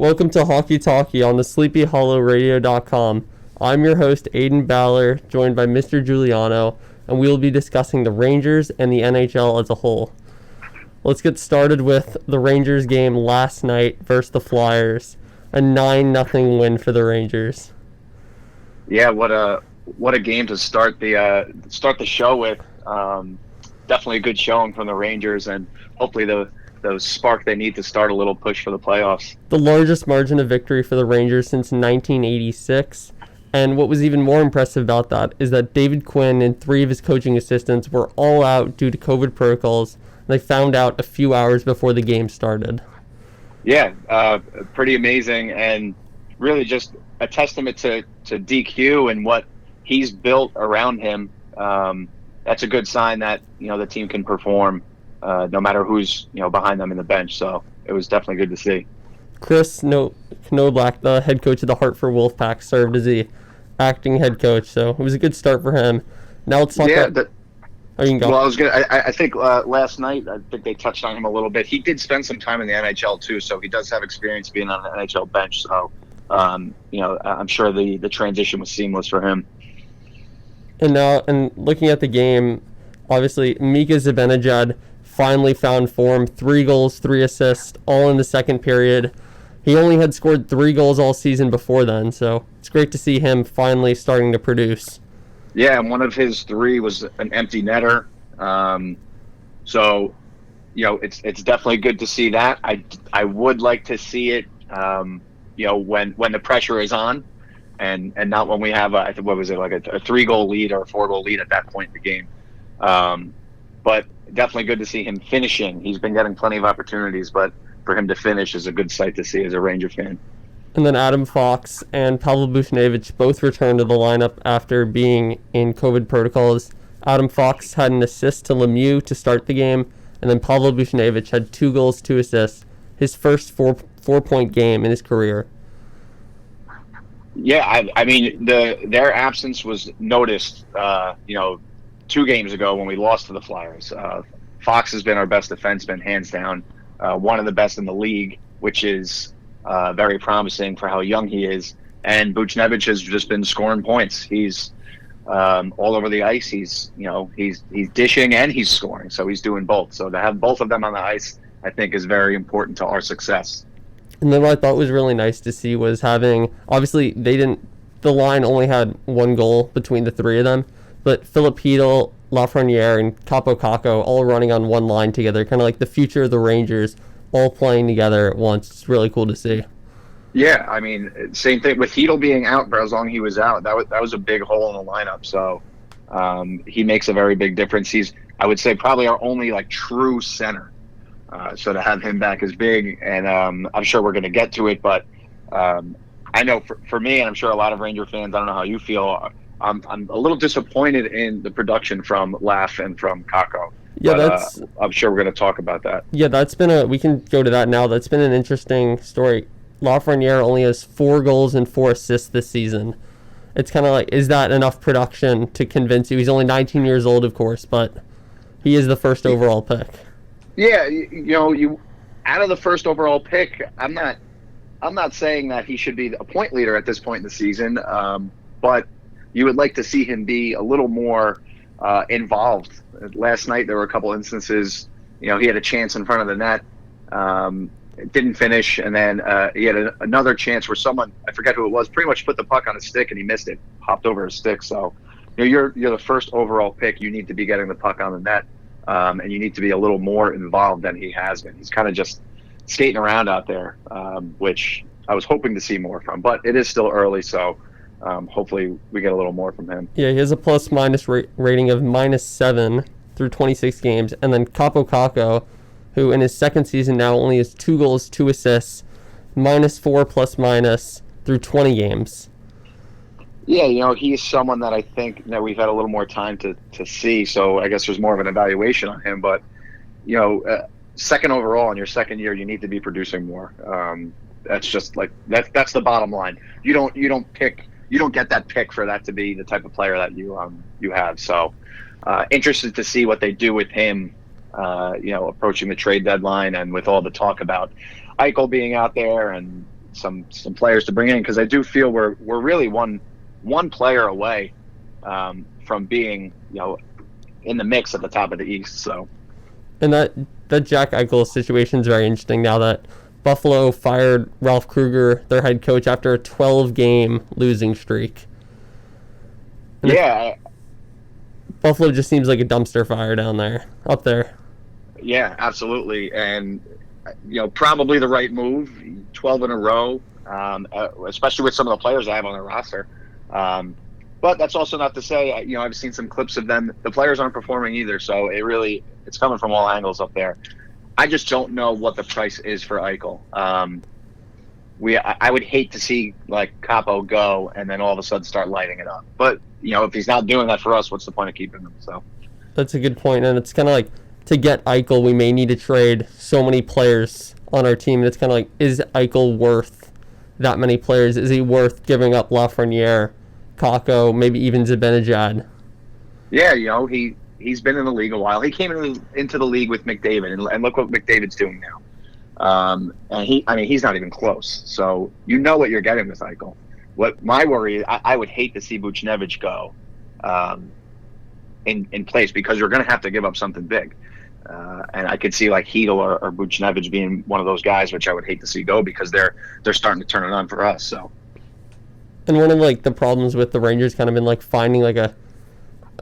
Welcome to Hockey Talkey on the SleepyHollowRadio.com. I'm your host, Aidan Baller, joined by Mr. Guiliano, and we will be discussing the Rangers and the NHL as a whole. Let's get started with the Rangers game last night versus the Flyers. A 9-0 win for the Rangers. Yeah, what a game to start the show with. Definitely a good showing from the Rangers, and hopefully the spark they need to start a little push for the playoffs. The largest margin of victory for the Rangers since 1986. And what was even more impressive about that is that David Quinn and 3 of his coaching assistants were all out due to COVID protocols. They found out a few hours before the game started. Yeah, pretty amazing, and really just a testament to DQ and what he's built around him. That's a good sign that the team can perform no matter who's behind them in the bench. So it was definitely good to see. Chris Knobloch, the head coach of the Hartford Wolfpack, served as the acting head coach, so it was a good start for him. Now let's talk about... Oh, you can go. Well, I think last night, I think they touched on him a little bit. He did spend some time in the NHL too, so he does have experience being on the NHL bench. So, I'm sure the transition was seamless for him. And looking at the game, obviously Mika Zibanejad finally found form. 3 goals, 3 assists, all in the second period. He only had scored 3 goals all season before then, so it's great to see him finally starting to produce. Yeah, and one of his 3 was an empty netter. So, it's definitely good to see that. I would like to see it, when the pressure is on, and not when we have I think what was it, like a 3-goal lead or a 4-goal lead at that point in the game. But definitely good to see him finishing. He's been getting plenty of opportunities, but for him to finish is a good sight to see as a Ranger fan. And then Adam Fox and Pavel Buchnevich both returned to the lineup after being in COVID protocols. Adam Fox had an assist to Lemieux to start the game, and then Pavel Buchnevich had 2 goals, 2 assists, his first four-point game in his career. Yeah, I mean, their absence was noticed, 2 games ago when we lost to the Flyers. Fox has been our best defenseman, hands down, one of the best in the league, which is very promising for how young he is. And Buchnevich has just been scoring points. He's all over the ice. He's dishing and he's scoring, so he's doing both. So to have both of them on the ice, I think, is very important to our success. And then what I thought was really nice to see was having, obviously the line only had 1 goal between the 3 of them, but Philip Hedl, Lafreniere, and Capo Caco all running on one line together, kind of like the future of the Rangers, all playing together at once. It's really cool to see. Yeah, I mean, same thing with Hedl being out for as long as he was out. That was a big hole in the lineup. So he makes a very big difference. He's, I would say, probably our only true center. So to have him back is big, and I'm sure we're going to get to it. But I know for me, and I'm sure a lot of Ranger fans, I don't know how you feel, I'm a little disappointed in the production from Laf and from Kako. Yeah, but, I'm sure we're going to talk about that. Yeah, we can go to that now. That's been an interesting story. Lafreniere only has 4 goals and 4 assists this season. It's kind of like, is that enough production to convince you? He's only 19 years old, of course, but he is the first overall pick. Yeah, you out of the first overall pick, I'm not saying that he should be a point leader at this point in the season, but you would like to see him be a little more involved. Last night there were a couple instances, he had a chance in front of the net, it didn't finish, and then he had another chance where someone, I forget who it was, pretty much put the puck on his stick and he missed it, hopped over his stick. So you're the first overall pick. You need to be getting the puck on the net, and you need to be a little more involved than he has been. He's kind of just skating around out there, which I was hoping to see more from, but it is still early, so hopefully we get a little more from him. Yeah, he has a plus-minus rating of -7 through 26 games. And then Capo Caco, who in his second season now only has 2 goals, 2 assists, -4 plus-minus through 20 games. Yeah, he's someone that I think that we've had a little more time to see, so I guess there's more of an evaluation on him. But, second overall in your second year, you need to be producing more. That's just that's the bottom line. You don't get that pick for that to be the type of player that you have. So interested to see what they do with him, approaching the trade deadline, and with all the talk about Eichel being out there and some players to bring in, because I do feel we're really one player away from being in the mix at the top of the East. So, and that Jack Eichel situation is very interesting now that Buffalo fired Ralph Kruger, their head coach, after a 12-game losing streak. And yeah, Buffalo just seems like a dumpster fire up there. Yeah, absolutely, and probably the right move. 12 in a row, especially with some of the players I have on their roster. But that's also not to say, I've seen some clips of them. The players aren't performing either, so it's coming from all angles up there. I just don't know what the price is for Eichel. I would hate to see like Capo go and then all of a sudden start lighting it up. But if he's not doing that for us, what's the point of keeping him? So that's a good point, and it's kind of like, to get Eichel, we may need to trade so many players on our team. And it's kind of like, is Eichel worth that many players? Is he worth giving up Lafreniere, Kakko, maybe even Zibanejad? Yeah, he's been in the league a while. He came into the league with McDavid, and look what McDavid's doing now. And he's not even close. So what you're getting with Eichel. What my worry is, I would hate to see Buchnevich go in place, because you're going to have to give up something big. And I could see like Hedel or Buchnevich being one of those guys, which I would hate to see go, because they're starting to turn it on for us. So, and one of like the problems with the Rangers kind of been like finding like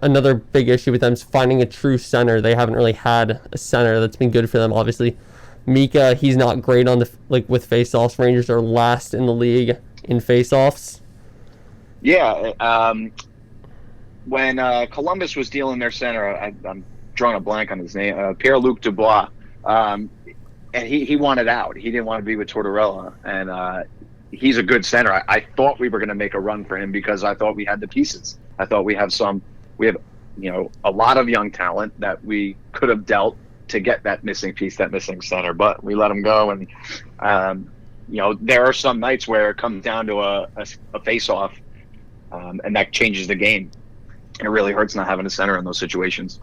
another big issue with them is finding a true center. They haven't really had a center that's been good for them. Obviously, Mika, he's not great on with faceoffs. Rangers are last in the league in faceoffs. Yeah, when Columbus was dealing their center, I'm drawing a blank on his name, Pierre-Luc Dubois, and he wanted out. He didn't want to be with Tortorella, and he's a good center. I thought we were going to make a run for him, because I thought we had the pieces. I thought we have a lot of young talent that we could have dealt to get that missing piece, that missing center, but we let him go. And there are some nights where it comes down to a face-off, and that changes the game. And it really hurts not having a center in those situations.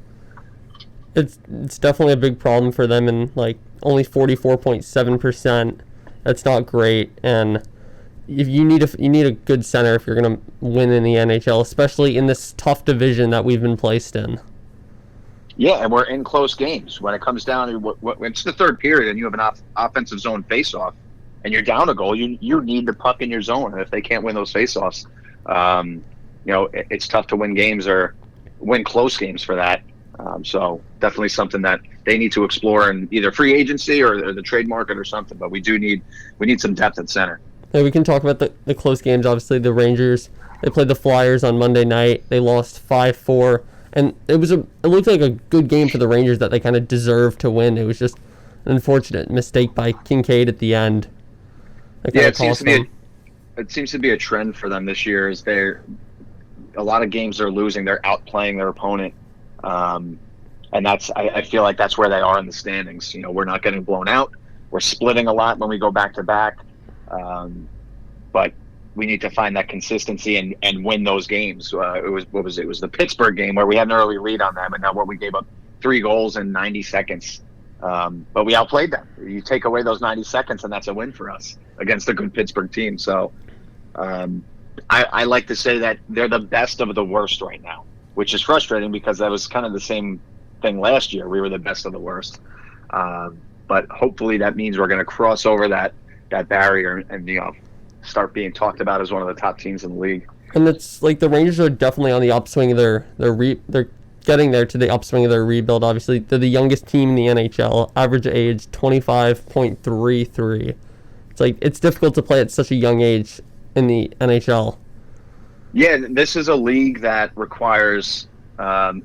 It's definitely a big problem for them, and like only 44.7%. That's not great, and if you need a good center if you're gonna win in the NHL, especially in this tough division that we've been placed in. Yeah, and we're in close games. When it comes down to when it's the third period and you have an offensive zone face-off and you're down a goal, you need the puck in your zone, and if they can't win those face-offs, it's tough to win games or win close games for that. So definitely something that they need to explore in either free agency or the trade market or something. But we need some depth at center. Yeah, we can talk about the close games. Obviously, the Rangers, they played the Flyers on Monday night. They lost 5-4, and it looked like a good game for the Rangers that they kind of deserved to win. It was just an unfortunate mistake by Kincaid at the end. It seems to be a trend for them this year. Is a lot of games they're losing. They're outplaying their opponent. And I feel like that's where they are in the standings. We're not getting blown out. We're splitting a lot when we go back to back. But we need to find that consistency and win those games. It was the Pittsburgh game where we had an early lead on them, and now where we gave up 3 goals in 90 seconds. But we outplayed them. You take away those 90 seconds, and that's a win for us against a good Pittsburgh team. So I like to say that they're the best of the worst right now, which is frustrating because that was kind of the same thing last year. We were the best of the worst. But hopefully that means we're going to cross over that barrier and start being talked about as one of the top teams in the league. And it's like the Rangers are definitely on the upswing of they're getting there to the upswing of their rebuild. Obviously, they're the youngest team in the NHL. Average age 25.33. It's like it's difficult to play at such a young age in the NHL. Yeah, this is a league that requires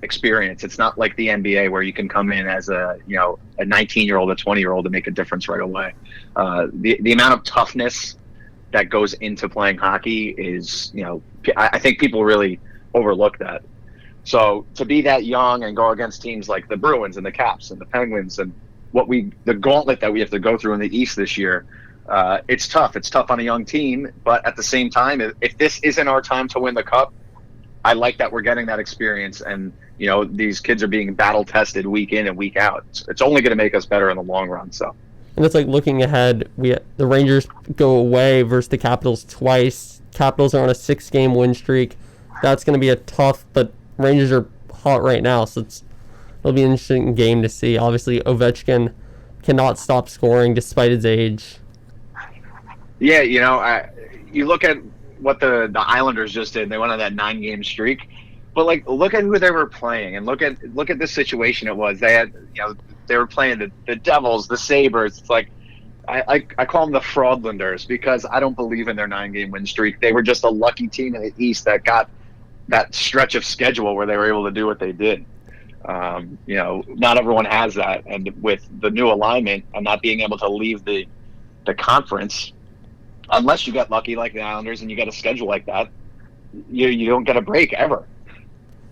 experience. It's not like the NBA where you can come in as a 19-year-old, a 20-year-old to make a difference right away. The amount of toughness that goes into playing hockey is, I think people really overlook that. So to be that young and go against teams like the Bruins and the Caps and the Penguins and the gauntlet that we have to go through in the East this year, it's tough. It's tough on a young team, but at the same time, if this isn't our time to win the Cup, I like that we're getting that experience, and these kids are being battle tested week in and week out. It's only going to make us better in the long run. So, And it's like looking ahead, the Rangers go away versus the Capitals twice. Capitals are on a 6-game win streak. That's going to be a tough, but Rangers are hot right now, so it'll be an interesting game to see. Obviously, Ovechkin cannot stop scoring despite his age. Yeah, you look at what the Islanders just did. They went on that 9-game streak, but like look at who they were playing, and look at this situation it was. They had they were playing the Devils, the Sabres. It's like I call them the Fraudlanders because I don't believe in their 9-game win streak. They were just a lucky team in the East that got that stretch of schedule where they were able to do what they did. Not everyone has that, and with the new alignment and not being able to leave the conference, unless you get lucky like the Islanders and you get a schedule like that, you don't get a break ever.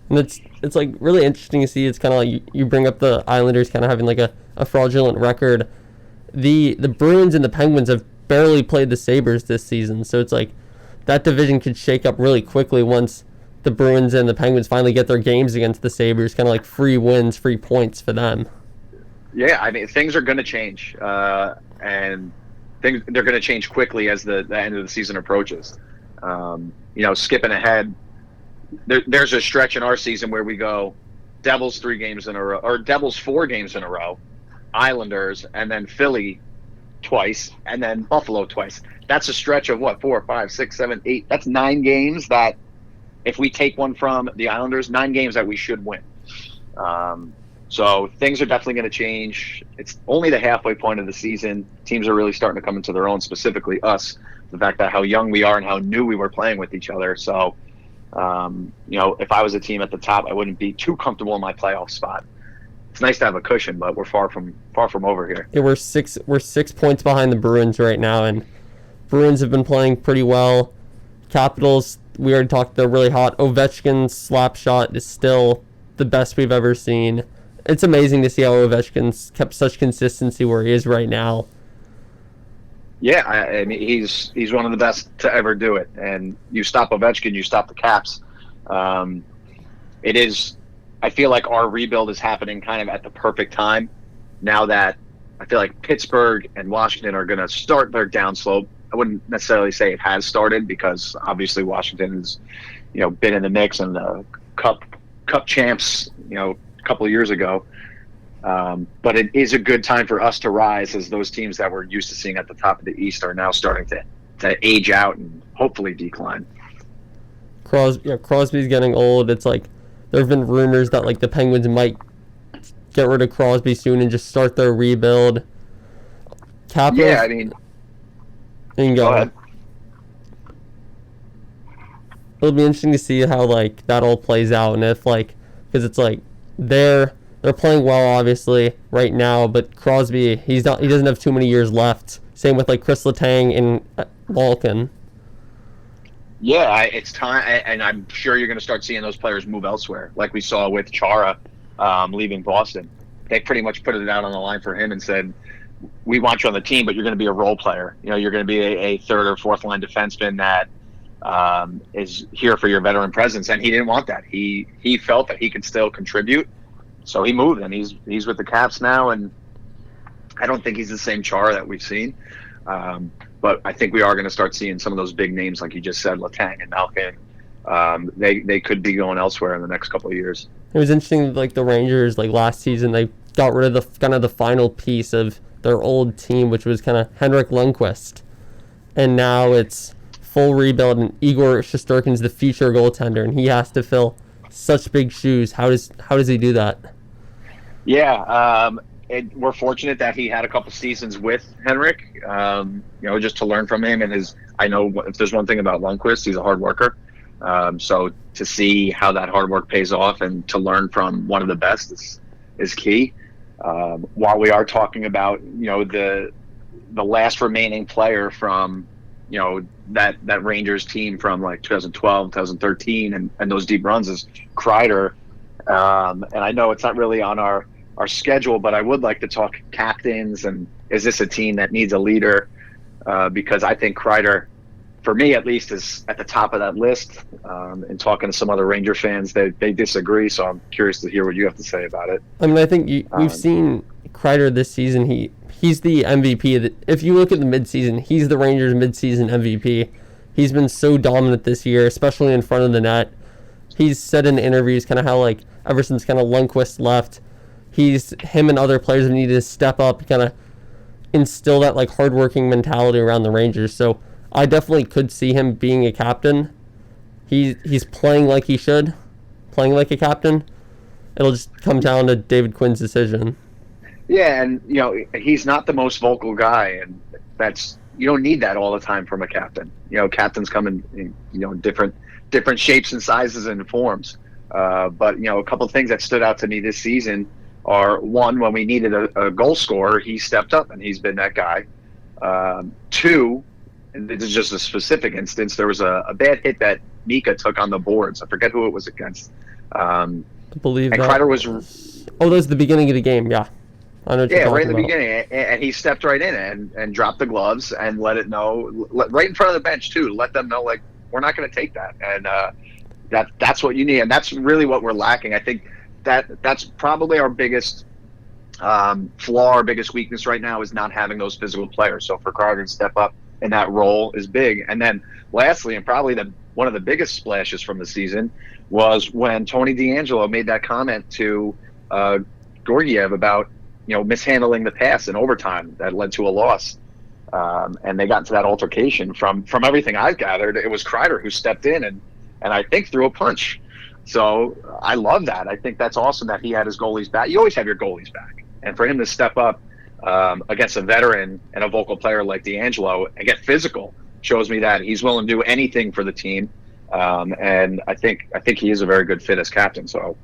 And it's like really interesting to see. It's kind of like you bring up the Islanders kind of having like a fraudulent record. The Bruins and the Penguins have barely played the Sabres this season, so it's like that division could shake up really quickly once the Bruins and the Penguins finally get their games against the Sabres. Kind of like free wins, free points for them. Yeah, I mean things are going to change, and they're going to change quickly as the end of the season approaches. Skipping ahead, there's a stretch in our season where we go Devils 3 games in a row, or Devils 4 games in a row, Islanders, and then Philly twice, and then Buffalo twice. That's a stretch of 4, 5, 6, 7, 8. That's 9 games that if we take one from the Islanders, 9 games that we should win. So things are definitely going to change. It's only the halfway point of the season. Teams are really starting to come into their own, specifically us. The fact that how young we are and how new we were playing with each other. So, if I was a team at the top, I wouldn't be too comfortable in my playoff spot. It's nice to have a cushion, but we're far from over here. Yeah, we're 6 points behind the Bruins right now, and Bruins have been playing pretty well. Capitals, we already talked, they're really hot. Ovechkin's slap shot is still the best we've ever seen. It's amazing to see how Ovechkin's kept such consistency where he is right now. Yeah, I mean he's one of the best to ever do it. And you stop Ovechkin, you stop the Caps. It is. I feel like our rebuild is happening kind of at the perfect time. Now that I feel like Pittsburgh and Washington are going to start their downslope. I wouldn't necessarily say it has started because obviously Washington has, been in the mix and the Cup champs, a couple of years ago. But it is a good time for us to rise as those teams that we're used to seeing at the top of the East are now starting to age out and hopefully decline. Crosby's getting old. It's like there have been rumors that like the Penguins might get rid of Crosby soon and just start their rebuild. Capitals, yeah, I mean, you can go ahead. It'll be interesting to see how like that all plays out, and if because it's like they're playing well obviously right now, but Crosby he doesn't have too many years left. Same with like Chris Letang and Malkin. Yeah, it's time, and I'm sure you're going to start seeing those players move elsewhere, like we saw with Chara leaving Boston. They pretty much put it out on the line for him and said, "We want you on the team, but you're going to be a role player. You're going to be a third or fourth line defenseman that is here for your veteran presence." And he didn't want that. He felt that he could still contribute, so he moved, and he's with the Caps now. And I don't think he's the same Chara that we've seen. But I think we are going to start seeing some of those big names, like you just said, Letang and Malkin. They could be going elsewhere in the next couple of years. It was interesting, like the Rangers, like last season, they got rid of the final piece of their old team, which was kind of Henrik Lundqvist, and now it's full rebuild, and Igor Shesterkin's the future goaltender, and he has to fill such big shoes. How does he do that? Yeah. We're fortunate that he had a couple seasons with Henrik, just to learn from him. And I know if there's one thing about Lundqvist, he's a hard worker. So to see how that hard work pays off and to learn from one of the best is key. While we are talking about, the last remaining player from, that Rangers team from like 2012, 2013 and those deep runs is Kreider. And I know it's not really on our schedule, but I would like to talk captains and is this a team that needs a leader? Because I think Kreider, for me at least, is at the top of that list. And talking to some other Ranger fans, they disagree, so I'm curious to hear what you have to say about it. I mean, I think we've seen Kreider this season. he's the MVP. If you look at the midseason, he's the Rangers' midseason MVP. He's been so dominant this year, especially in front of the net. He's said in interviews kind of how, like, ever since kind of Lundqvist left, him and other players have needed to step up, kind of instill that, like, hardworking mentality around the Rangers. So I definitely could see him being a captain. He's playing like he should, playing like a captain. It'll just come down to David Quinn's decision. Yeah, and he's not the most vocal guy, and you don't need that all the time from a captain. Captains come in different shapes and sizes and forms. But a couple of things that stood out to me this season are, one, when we needed a goal scorer, he stepped up and he's been that guy. Two, and this is just a specific instance, there was a bad hit that Mika took on the boards. I forget who it was against. I believe and that Kreider was. Oh, that was the beginning of the game. Yeah. I know what you're right in the about. beginning, and he stepped right in and dropped the gloves and let it know, right in front of the bench too. Let them know, like, we're not going to take that, and that's what you need, and that's really what we're lacking. I think that's probably our biggest flaw, our biggest weakness right now is not having those physical players. So for Kreider to step up in that role is big. And then lastly, and probably one of the biggest splashes from the season was when Tony DeAngelo made that comment to Georgiev about mishandling the pass in overtime that led to a loss. And they got into that altercation. From everything I've gathered, it was Kreider who stepped in and I think threw a punch. So I love that. I think that's awesome that he had his goalies back. You always have your goalies back. And for him to step up against a veteran and a vocal player like DeAngelo and get physical shows me that he's willing to do anything for the team. And I think he is a very good fit as captain. So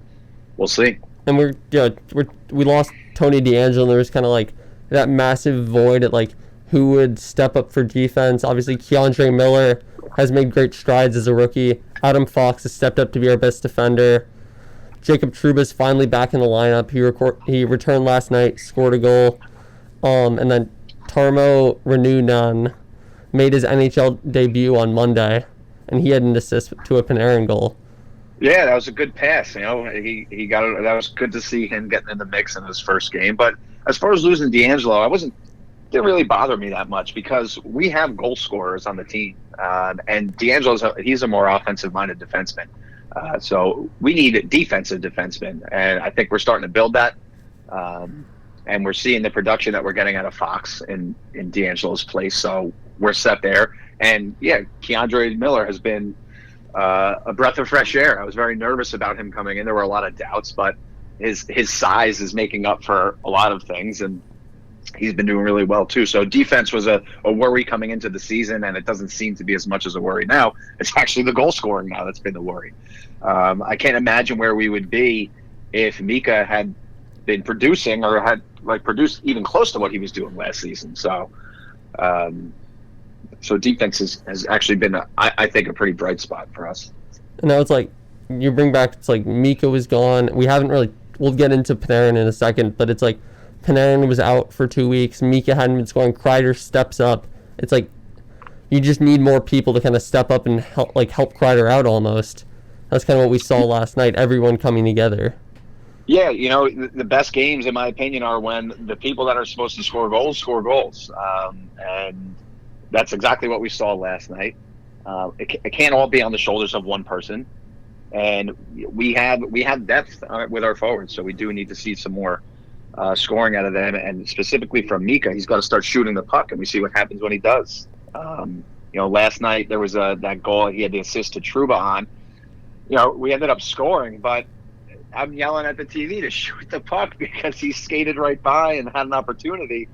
we'll see. And we lost Tony DeAngelo, and there was kind of like that massive void at like who would step up for defense. Obviously, Keandre Miller has made great strides as a rookie. Adam Fox has stepped up to be our best defender. Jacob Trouba's finally back in the lineup. He returned last night, scored a goal. And then Tarmo Renunan made his NHL debut on Monday, and he had an assist to a Panarin goal. Yeah, that was a good pass. He got it. That was good to see him getting in the mix in his first game. But as far as losing DeAngelo, didn't really bother me that much because we have goal scorers on the team, and he's a more offensive-minded defenseman. So we need defensive defensemen, and I think we're starting to build that. And we're seeing the production that we're getting out of Fox in DeAngelo's place. So we're set there. And yeah, Keandre Miller has been a breath of fresh air. I was very nervous about him coming in. There were a lot of doubts, but his size is making up for a lot of things, and he's been doing really well too. So defense was a worry coming into the season, and it doesn't seem to be as much as a worry now. It's actually the goal scoring now that's been the worry. I can't imagine where we would be if Mika had been producing or had produced even close to what he was doing last season. So defense has actually been, I think, a pretty bright spot for us. And now it's like, you bring back, it's like Mika was gone. We haven't really, we'll get into Panarin in a second, but it's like Panarin was out for 2 weeks. Mika hadn't been scoring. Kreider steps up. It's like, you just need more people to kind of step up and help Kreider out almost. That's kind of what we saw last night, everyone coming together. Yeah, the best games, in my opinion, are when the people that are supposed to score goals score goals. And that's exactly what we saw last night. It can't all be on the shoulders of one person. And we have depth with our forwards, so we do need to see some more scoring out of them. And specifically from Mika, he's got to start shooting the puck, and we see what happens when he does. Last night there was that goal he had the assist to Trouba on. We ended up scoring, but I'm yelling at the TV to shoot the puck because he skated right by and had an opportunity.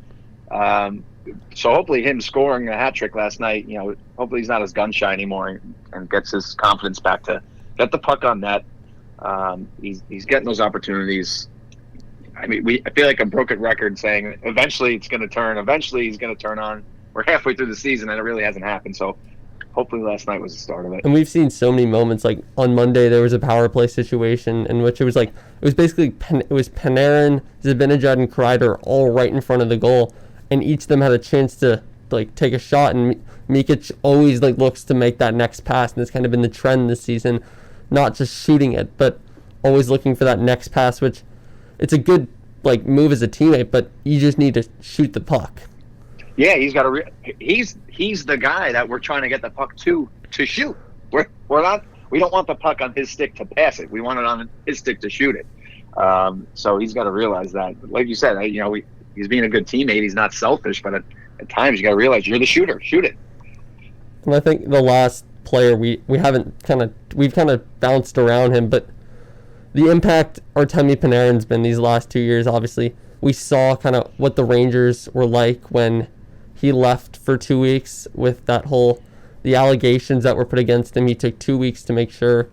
So hopefully him scoring a hat trick last night, hopefully he's not as gun shy anymore and gets his confidence back to get the puck on net. He's getting those opportunities. I mean, I feel like a broken record saying eventually it's going to turn. Eventually he's going to turn on. We're halfway through the season and it really hasn't happened. So hopefully last night was the start of it. And we've seen so many moments, like on Monday there was a power play situation in which it was basically Panarin, Zibanejad, and Kreider all right in front of the goal, and each of them had a chance to take a shot, and Mikic always looks to make that next pass, and it's kind of been the trend this season, not just shooting it, but always looking for that next pass, which it's a good like move as a teammate, but you just need to shoot the puck. Yeah, he's the guy that we're trying to get the puck to shoot. We're not. We don't want the puck on his stick to pass it. We want it on his stick to shoot it. So he's got to realize that. Like you said, he's being a good teammate. He's not selfish, but at times you got to realize you're the shooter. Shoot it. And I think the last player we've kind of bounced around him, but the impact Artemi Panarin's been these last 2 years. Obviously, we saw kind of what the Rangers were like when he left for 2 weeks with the allegations that were put against him. He took 2 weeks to make sure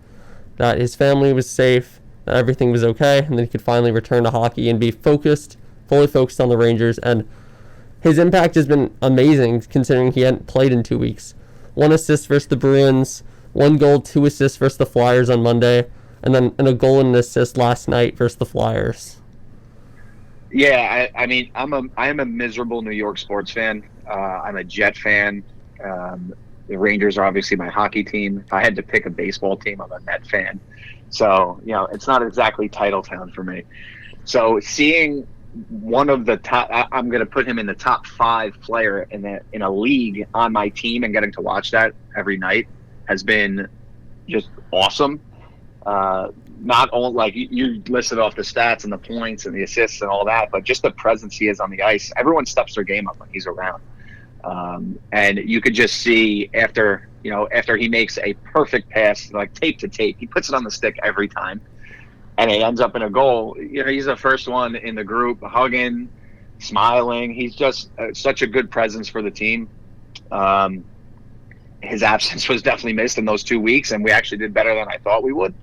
that his family was safe, that everything was okay, and then he could finally return to hockey and be fully focused on the Rangers. And his impact has been amazing considering he hadn't played in 2 weeks. 1 assist versus the Bruins, 1 goal, 2 assists versus the Flyers on Monday, and then a goal and an assist last night versus the Flyers. Yeah, I mean, I am a miserable New York sports fan. I'm a Jet fan. The Rangers are obviously my hockey team. If I had to pick a baseball team, I'm a Met fan. So, it's not exactly title town for me. So seeing one of the top, I'm going to put him in the top 5 player in a league on my team, and getting to watch that every night has been just awesome. Not only like you listed off the stats and the points and the assists and all that, but just the presence he is on the ice. Everyone steps their game up when he's around. And you could just see after he makes a perfect pass, like tape to tape, he puts it on the stick every time, and it ends up in a goal. He's the first one in the group, hugging, smiling. He's just such a good presence for the team. His absence was definitely missed in those 2 weeks, and we actually did better than I thought we would.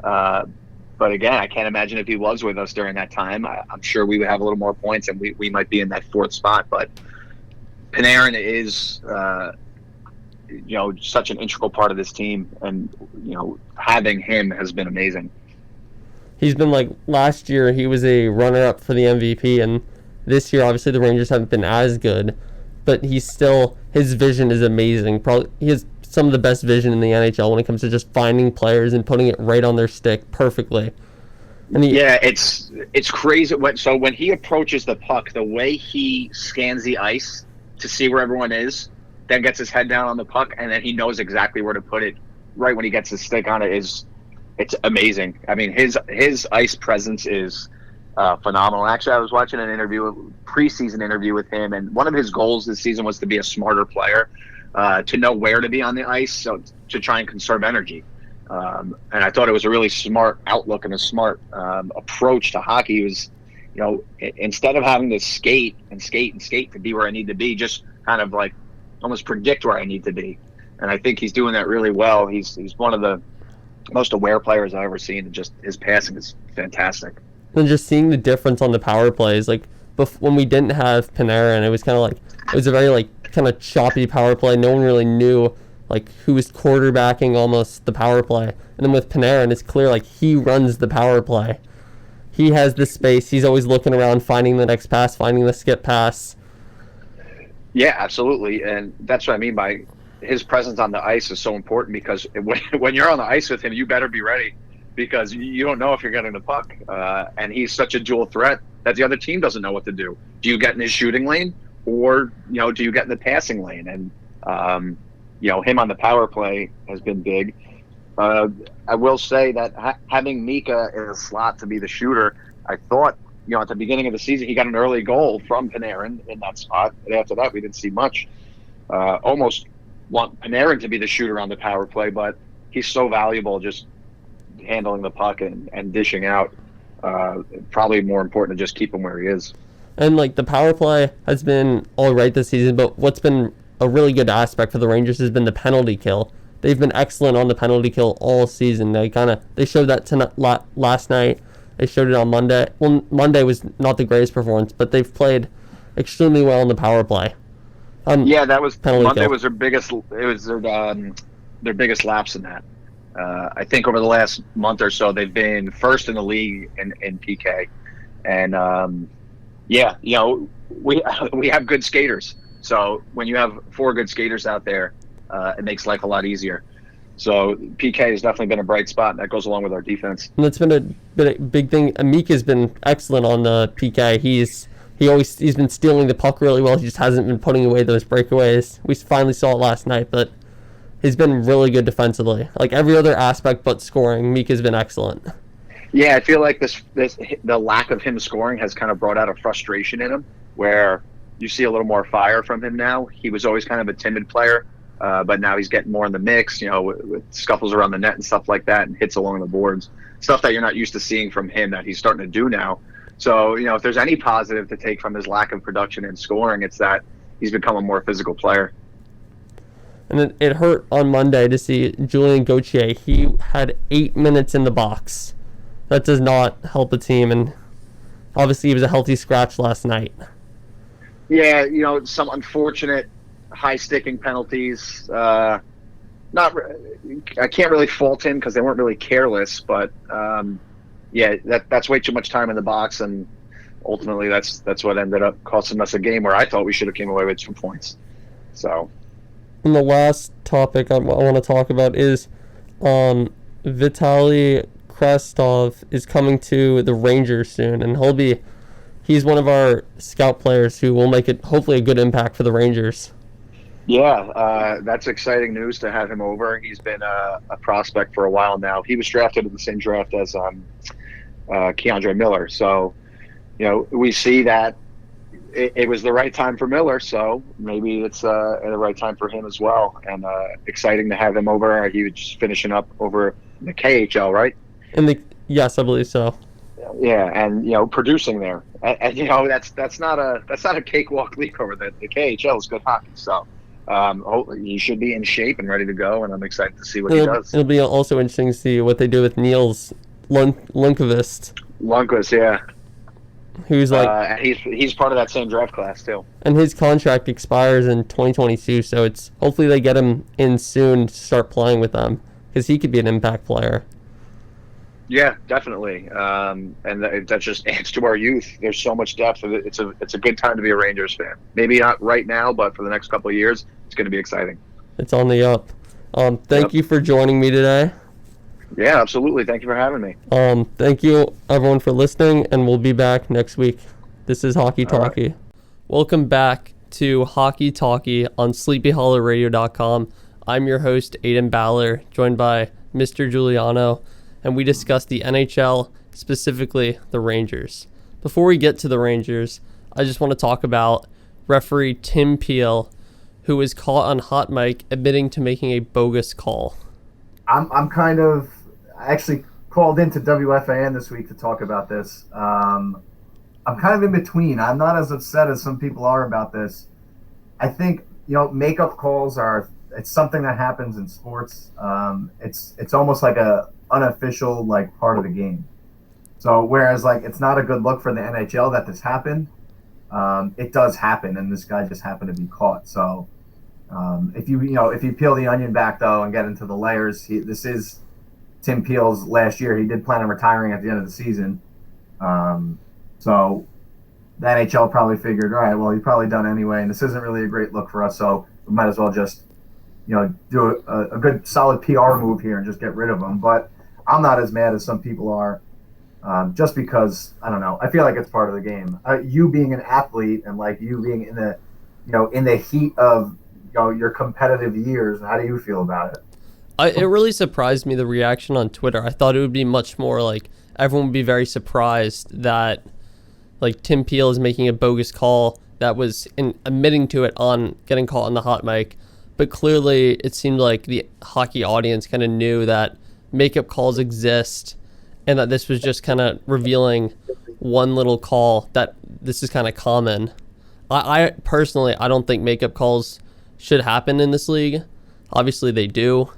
But again, I can't imagine if he was with us during that time. I'm sure we would have a little more points, and we might be in that 4th spot. But Panarin is, such an integral part of this team, and having him has been amazing. He's been like last year. He was a runner-up for the MVP, and this year, obviously, the Rangers haven't been as good, but his vision is amazing. Probably he has some of the best vision in the NHL when it comes to just finding players and putting it right on their stick perfectly. And it's crazy. So when he approaches the puck, the way he scans the ice to see where everyone is, then gets his head down on the puck, and then he knows exactly where to put it right when he gets his stick on it. It's amazing. I mean, his ice presence is phenomenal. Actually, I was watching a preseason interview with him, and one of his goals this season was to be a smarter player, to know where to be on the ice, so to try and conserve energy. And I thought it was a really smart outlook and a smart approach to hockey. It was, instead of having to skate to be where I need to be, just kind of like almost predict where I need to be. And I think he's doing that really well. He's one of the most aware players I've ever seen, and just his passing is fantastic. And just seeing the difference on the power plays, like when we didn't have Panarin, it was kind of like it was a very kind of choppy power play. No one really knew who was quarterbacking almost the power play. And then with Panarin, it's clear he runs the power play. He has the space. He's always looking around, finding the next pass, finding the skip pass. Yeah, absolutely. And that's what I mean by his presence on the ice is so important, because when you're on the ice with him, you better be ready, because you don't know if you're getting the puck. And he's such a dual threat that the other team doesn't know what to do. Do you get in his shooting lane, or do you get in the passing lane? And him on the power play has been big. I will say that having Mika in a slot to be the shooter, I thought, at the beginning of the season, he got an early goal from Panarin in that spot. And after that, we didn't see much. Almost want Panarin to be the shooter on the power play, but he's so valuable just handling the puck and dishing out. Probably more important to just keep him where he is. And the power play has been all right this season, but what's been a really good aspect for the Rangers has been the penalty kill. They've been excellent on the penalty kill all season. They showed that last night. They showed it on Monday. Well, Monday was not the greatest performance, but they've played extremely well in the power play. That was Monday kill. Was their biggest. It was their biggest lapse in that. I think over the last month or so, they've been first in the league in PK, and we have good skaters. So when you have 4 good skaters out there, it makes life a lot easier. So PK has definitely been a bright spot, and that goes along with our defense. And that's been a big thing. Amik has been excellent on the PK. He's been stealing the puck really well. He just hasn't been putting away those breakaways. We finally saw it last night, but he's been really good defensively. Like every other aspect but scoring, Meek has been excellent. Yeah, I feel like the lack of him scoring has kind of brought out a frustration in him, where you see a little more fire from him now. He was always kind of a timid player, but now he's getting more in the mix, with scuffles around the net and stuff like that, and hits along the boards, stuff that you're not used to seeing from him that he's starting to do now. So, if there's any positive to take from his lack of production and scoring, it's that he's become a more physical player. And it hurt on Monday to see Julien Gauthier. He had 8 minutes in the box. That does not help the team, and obviously he was a healthy scratch last night. Yeah, some unfortunate high-sticking penalties. I can't really fault him because they weren't really careless, but that's way too much time in the box, and ultimately that's what ended up costing us a game where I thought we should have came away with 2 points. So, and the last topic I want to talk about is Vitaly Krastov is coming to the Rangers soon, and he's one of our scout players who will make it hopefully a good impact for the Rangers. Yeah, that's exciting news to have him over. He's been a prospect for a while now. He was drafted in the same draft as Keandre Miller. So, we see that it was the right time for Miller. So maybe it's the right time for him as well. And exciting to have him over. He was just finishing up over the KHL, right? Yes, I believe so. Yeah, and producing there, and that's not a cakewalk league over the KHL is good hockey. So he should be in shape and ready to go, and I'm excited to see what he does. It'll be also interesting to see what they do with Niels Lundqvist. Lundqvist, yeah, who's he's part of that same draft class too. And his contract expires in 2022, so it's hopefully they get him in soon to start playing with them because he could be an impact player. Yeah, definitely, and that just adds to our youth. There's so much depth. It's a good time to be a Rangers fan. Maybe not right now, but for the next couple of years, it's going to be exciting. It's on the up. Thank you for joining me today. Yeah, absolutely. Thank you for having me. Thank you, everyone, for listening, and we'll be back next week. This is Hockey Talkey. Right. Welcome back to Hockey Talkey on SleepyHollowRadio.com. I'm your host, Aidan Baller, joined by Mr. Guiliano, and we discuss the NHL, specifically the Rangers. Before we get to the Rangers, I just want to talk about referee Tim Peel, who was caught on hot mic admitting to making a bogus call. I actually called into WFAN this week to talk about this. I'm kind of in between. I'm not as upset as some people are about this. I think, makeup calls it's something that happens in sports. It's almost like a unofficial part of the game. So whereas it's not a good look for the NHL that this happened, it does happen, and this guy just happened to be caught. So if you peel the onion back though and get into the layers, this is Tim Peel's last year. He did plan on retiring at the end of the season. So the NHL probably figured, all right, well, he's probably done anyway, and this isn't really a great look for us, so we might as well just do a good solid PR move here and just get rid of him. But I'm not as mad as some people are, just because, I don't know, I feel like it's part of the game. You being an athlete and you being in the heat of your competitive years, how do you feel about it? It really surprised me, the reaction on Twitter. I thought it would be much more everyone would be very surprised that Tim Peel is making a bogus call that was admitting to it on getting caught on the hot mic. But clearly it seemed like the hockey audience kind of knew that makeup calls exist and that this was just kind of revealing one little call, that this is kind of common. I personally, I don't think makeup calls should happen in this league. Obviously they do.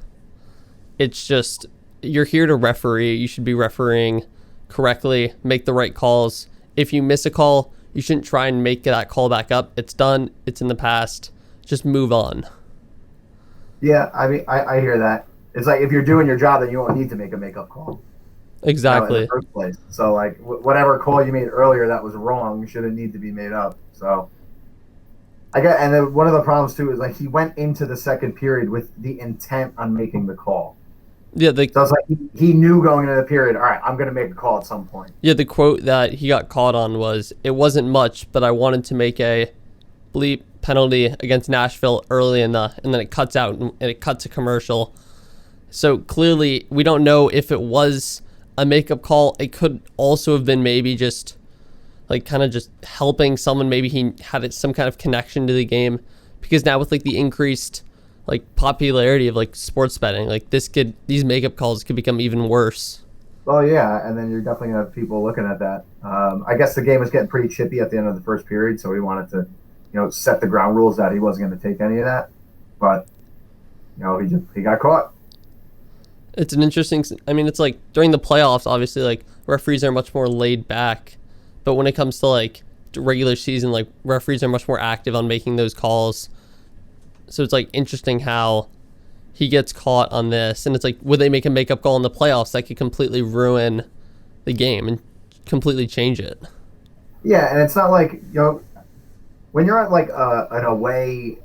It's just, you're here to referee. You should be refereeing correctly, make the right calls. If you miss a call, you shouldn't try and make that call back up. It's done. It's in the past. Just move on. Yeah, I mean, I hear that. It's if you're doing your job, then you won't need to make a makeup call. Exactly. In the first place. So, whatever call you made earlier that was wrong shouldn't need to be made up. So, And then one of the problems too is like he went into the second period with the intent on making the call. Yeah, So it's like he knew going into the period, all right, I'm going to make a call at some point. the quote that he got caught on was, "It wasn't much, but I wanted to make a bleep penalty against Nashville early and then it cuts out and it cuts a commercial." So clearly, we don't know if it was a makeup call. It could also have been maybe just like kind of just helping someone. Maybe he had some kind of connection to the game, because now with like the increased like popularity of like sports betting, like these makeup calls could become even worse. Well, yeah, and then you're definitely going to have people looking at that. I guess the game was getting pretty chippy at the end of the first period, so he wanted to, set the ground rules that he wasn't going to take any of that. But, he got caught. It's an interesting. I mean, it's like during the playoffs, obviously, like referees are much more laid back, but when it comes to like regular season, like referees are much more active on making those calls. So it's like interesting how he gets caught on this, and it's like, would they make a makeup call in the playoffs that could completely ruin the game and completely change it? Yeah, and it's not like when you're at like an away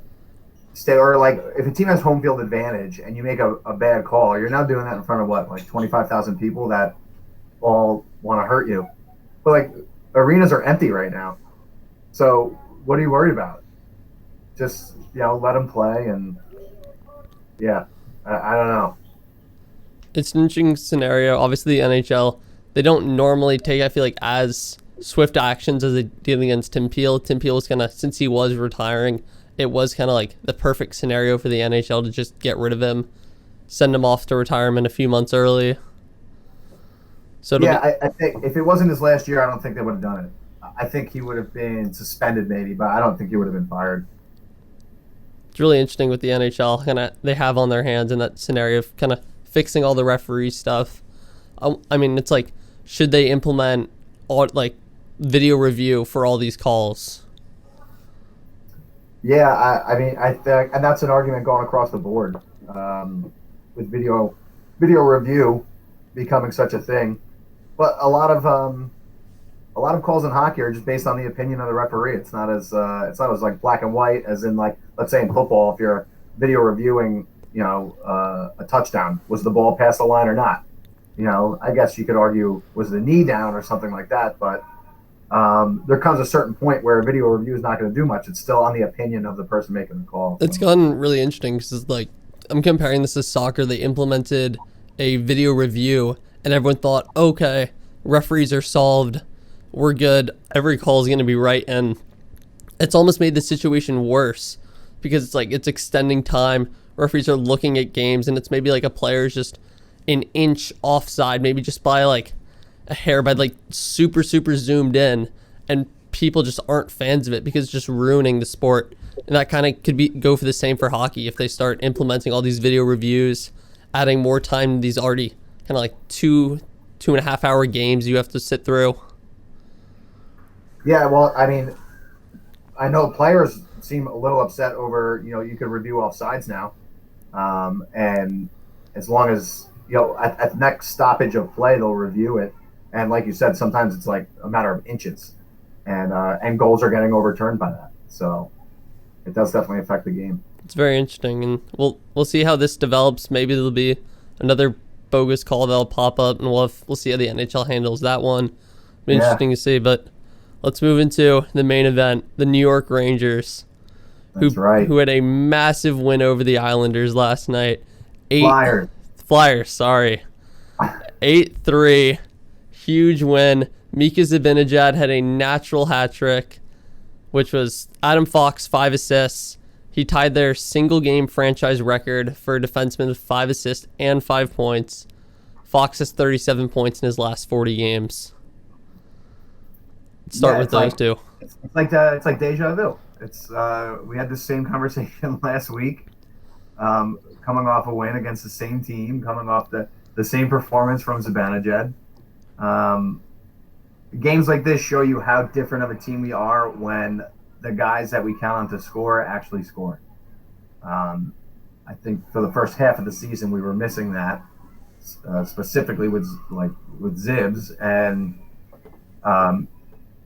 stay, or like if a team has home field advantage and you make a bad call, you're now doing that in front of what, like 25,000 people that all want to hurt you. But like arenas are empty right now, so what are you worried about? Just let them play, and I don't know. It's an interesting scenario. Obviously, the NHL, they don't normally take, I feel like, as swift actions as they did against Tim Peel. Tim Peel was kind of, since he was retiring, it was kind of like the perfect scenario for the NHL to just get rid of him, send him off to retirement a few months early. So I think if it wasn't his last year, I don't think they would have done it. I think he would have been suspended maybe, but I don't think he would have been fired. It's really interesting with the NHL, kind of they have on their hands in that scenario of kind of fixing all the referee stuff. I mean, it's like, should they implement all like video review for all these calls? Yeah, I mean, I think, and that's an argument going across the board with video review becoming such a thing. But a lot of calls in hockey are just based on the opinion of the referee. It's not as like black and white as in, like, let's say in football, if you're video reviewing, a touchdown, was the ball past the line or not? I guess you could argue, was the knee down or something like that, but there comes a certain point where a video review is not going to do much. It's still on the opinion of the person making the call. It's gotten really interesting because, like, I'm comparing this to soccer. They implemented a video review, and everyone thought, okay, referees are solved, we're good, every call is going to be right, and it's almost made the situation worse because it's like it's extending time. Referees are looking at games, and it's maybe like a player's just an inch offside, maybe just by like a hair, by like super zoomed in, and people just aren't fans of it because it's just ruining the sport. And that kind of could go for the same for hockey if they start implementing all these video reviews, adding more time to these already kind of like 2.5 hour games you have to sit through. Yeah, well, I mean, I know players seem a little upset over, you could review offsides now, and as long as at the next stoppage of play they'll review it. And like you said, sometimes it's like a matter of inches, and goals are getting overturned by that. So it does definitely affect the game. It's very interesting, and we'll see how this develops. Maybe there'll be another bogus call that'll pop up, and we'll see how the NHL handles that one. It'll be interesting to see. But let's move into the main event: the New York Rangers, who had a massive win over the Islanders last night. Flyers, sorry. 8-3. Huge win. Mika Zibanejad had a natural hat trick, which was Adam Fox, 5 assists. He tied their single-game franchise record for a defenseman with 5 assists and 5 points. Fox has 37 points in his last 40 games. Let's start with those two. It's like deja vu. We had the same conversation last week, coming off a win against the same team, coming off the same performance from Zibanejad. Games like this show you how different of a team we are when the guys that we count on to score actually score. I think for the first half of the season we were missing that, specifically with Zibs, and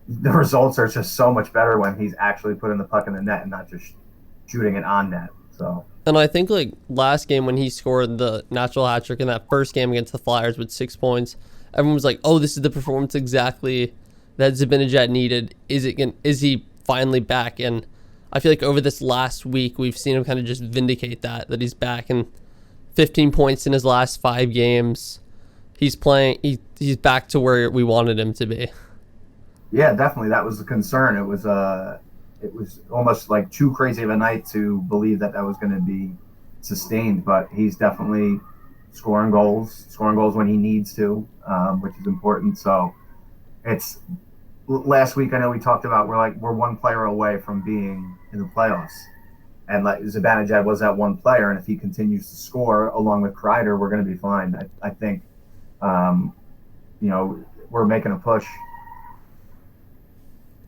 the results are just so much better when he's actually putting the puck in the net and not just shooting it on net. So. And I think like last game when he scored the natural hat trick in that first game against the Flyers with 6 points, everyone was like, "Oh, this is the performance exactly that Zibanejad needed. Is he finally back?" And I feel like over this last week we've seen him kind of just vindicate that he's back, and 15 points in his last 5 games. He's playing. He's back to where we wanted him to be. Yeah, definitely. That was the concern. It was almost like too crazy of a night to believe that was going to be sustained. But he's definitely scoring goals when he needs to, which is important. So it's last week. I know we talked about we're one player away from being in the playoffs, and like Zibanejad was that one player. And if he continues to score along with Kreider, we're going to be fine. I think, we're making a push.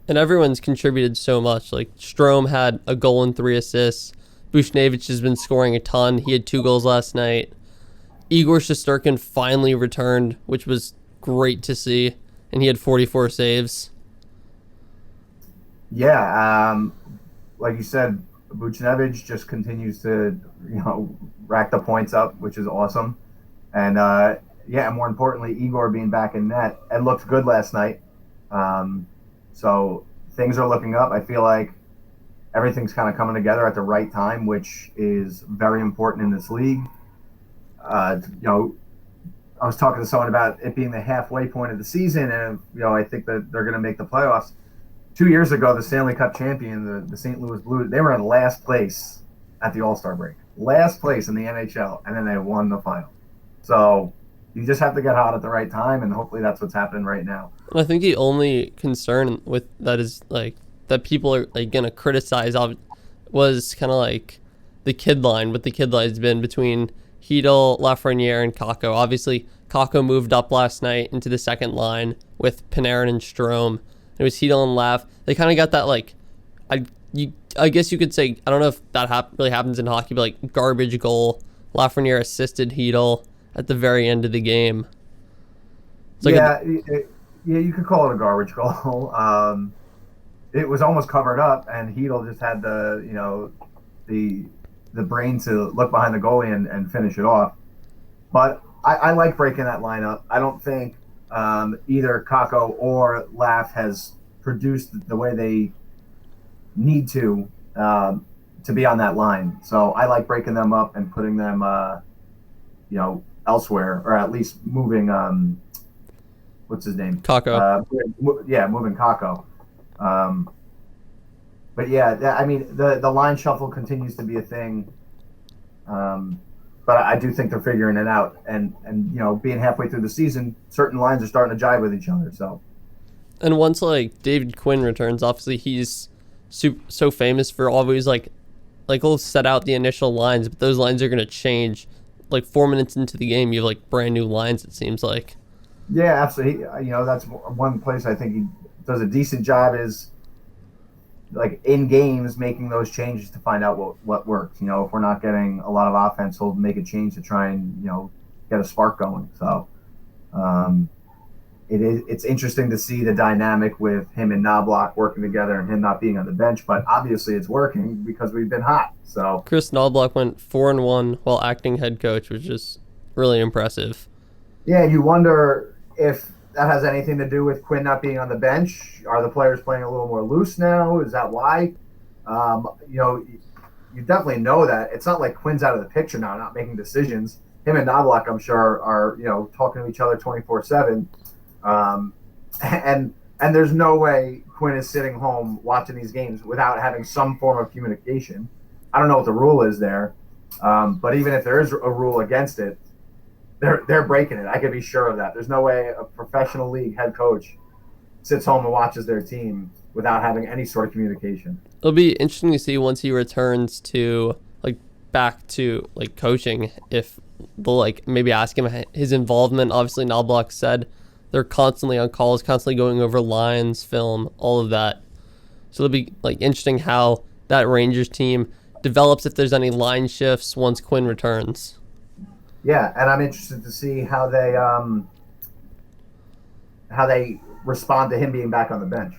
And everyone's contributed so much. Like Strome had a goal and 3 assists. Buchnevich has been scoring a ton. He had 2 goals last night. Igor Shesterkin finally returned, which was great to see, and he had 44 saves. Yeah, like you said, Buchnevich just continues to rack the points up, which is awesome. And more importantly, Igor being back in net and looked good last night. So things are looking up. I feel like everything's kind of coming together at the right time, which is very important in this league. I was talking to someone about it being the halfway point of the season, and I think that they're going to make the playoffs. 2 years ago, the Stanley Cup champion, the St. Louis Blues, they were in last place at the All-Star break, last place in the NHL, and then they won the final. So you just have to get hot at the right time, and hopefully that's what's happening right now. I think the only concern with that is like that people are like gonna criticize was kind of like the kid line. What the kid line has been between Hedel, Lafreniere, and Kakko. Obviously, Kakko moved up last night into the second line with Panarin and Strome. It was Hedel and Laf. They kind of got that like, I guess you could say, I don't know if that really happens in hockey, but like garbage goal. Lafreniere assisted Hedel at the very end of the game. Like you could call it a garbage goal. It was almost covered up, and Hedel just had the brain to look behind the goalie and finish it off. But I like breaking that lineup. I don't think either Kakko or Laf has produced the way they need to be on that line. So I like breaking them up and putting them, elsewhere, or at least moving. What's his name? Kakko. Moving Kakko. But yeah, I mean the line shuffle continues to be a thing. But I do think they're figuring it out, and being halfway through the season, certain lines are starting to jive with each other. So. And once like David Quinn returns, obviously he's so famous for always like he'll set out the initial lines, but those lines are going to change. Like 4 minutes into the game, you have like brand new lines, it seems like. Yeah, absolutely. That's one place I think he does a decent job is like in games making those changes to find out what works. If we're not getting a lot of offense, he'll make a change to try and get a spark going. So it's interesting to see the dynamic with him and Knobloch working together and him not being on the bench, but obviously it's working because we've been hot. So Chris Knobloch went 4-1 while acting head coach, which is really impressive. Yeah, you wonder if that has anything to do with Quinn not being on the bench. Are the players playing a little more loose now? Is that why? You definitely know that. It's not like Quinn's out of the picture now, not making decisions. Him and Knobloch, I'm sure, are talking to each other 24/7. And there's no way Quinn is sitting home watching these games without having some form of communication. I don't know what the rule is there, but even if there is a rule against it, they're breaking it. I could be sure of that. There's no way a professional league head coach sits home and watches their team without having any sort of communication. It'll be interesting to see once he returns to back to coaching, if they'll maybe ask him his involvement. Obviously, Knobloch said they're constantly on calls, constantly going over lines, film, all of that. So it'll be interesting how that Rangers team develops, if there's any line shifts once Quinn returns. Yeah, and I'm interested to see how they respond to him being back on the bench.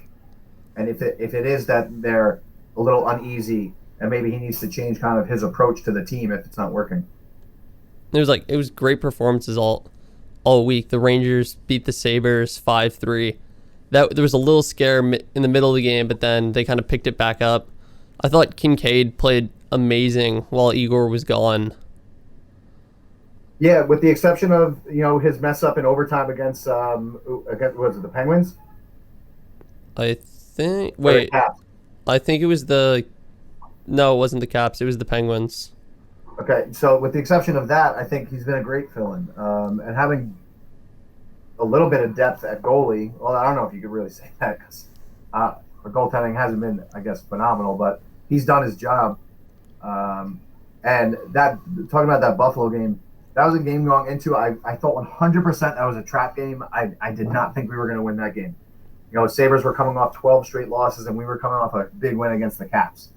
And if it is that they're a little uneasy, and maybe he needs to change kind of his approach to the team if it's not working. It was great performances all week. The Rangers beat the Sabres 5-3. There was a little scare in the middle of the game, but then they kind of picked it back up. I thought Kincaid played amazing while Igor was gone. Yeah, with the exception of his mess up in overtime against was it the Penguins? I think it was no, it wasn't the Caps. It was the Penguins. Okay, so with the exception of that, I think he's been a great fill-in, and having a little bit of depth at goalie. Well, I don't know if you could really say that because our goaltending hasn't been, I guess, phenomenal, but he's done his job. And that talking about that Buffalo game, that was a game going into. I thought 100% that was a trap game. I did not think we were going to win that game. Sabres were coming off 12 straight losses, and we were coming off a big win against the Caps.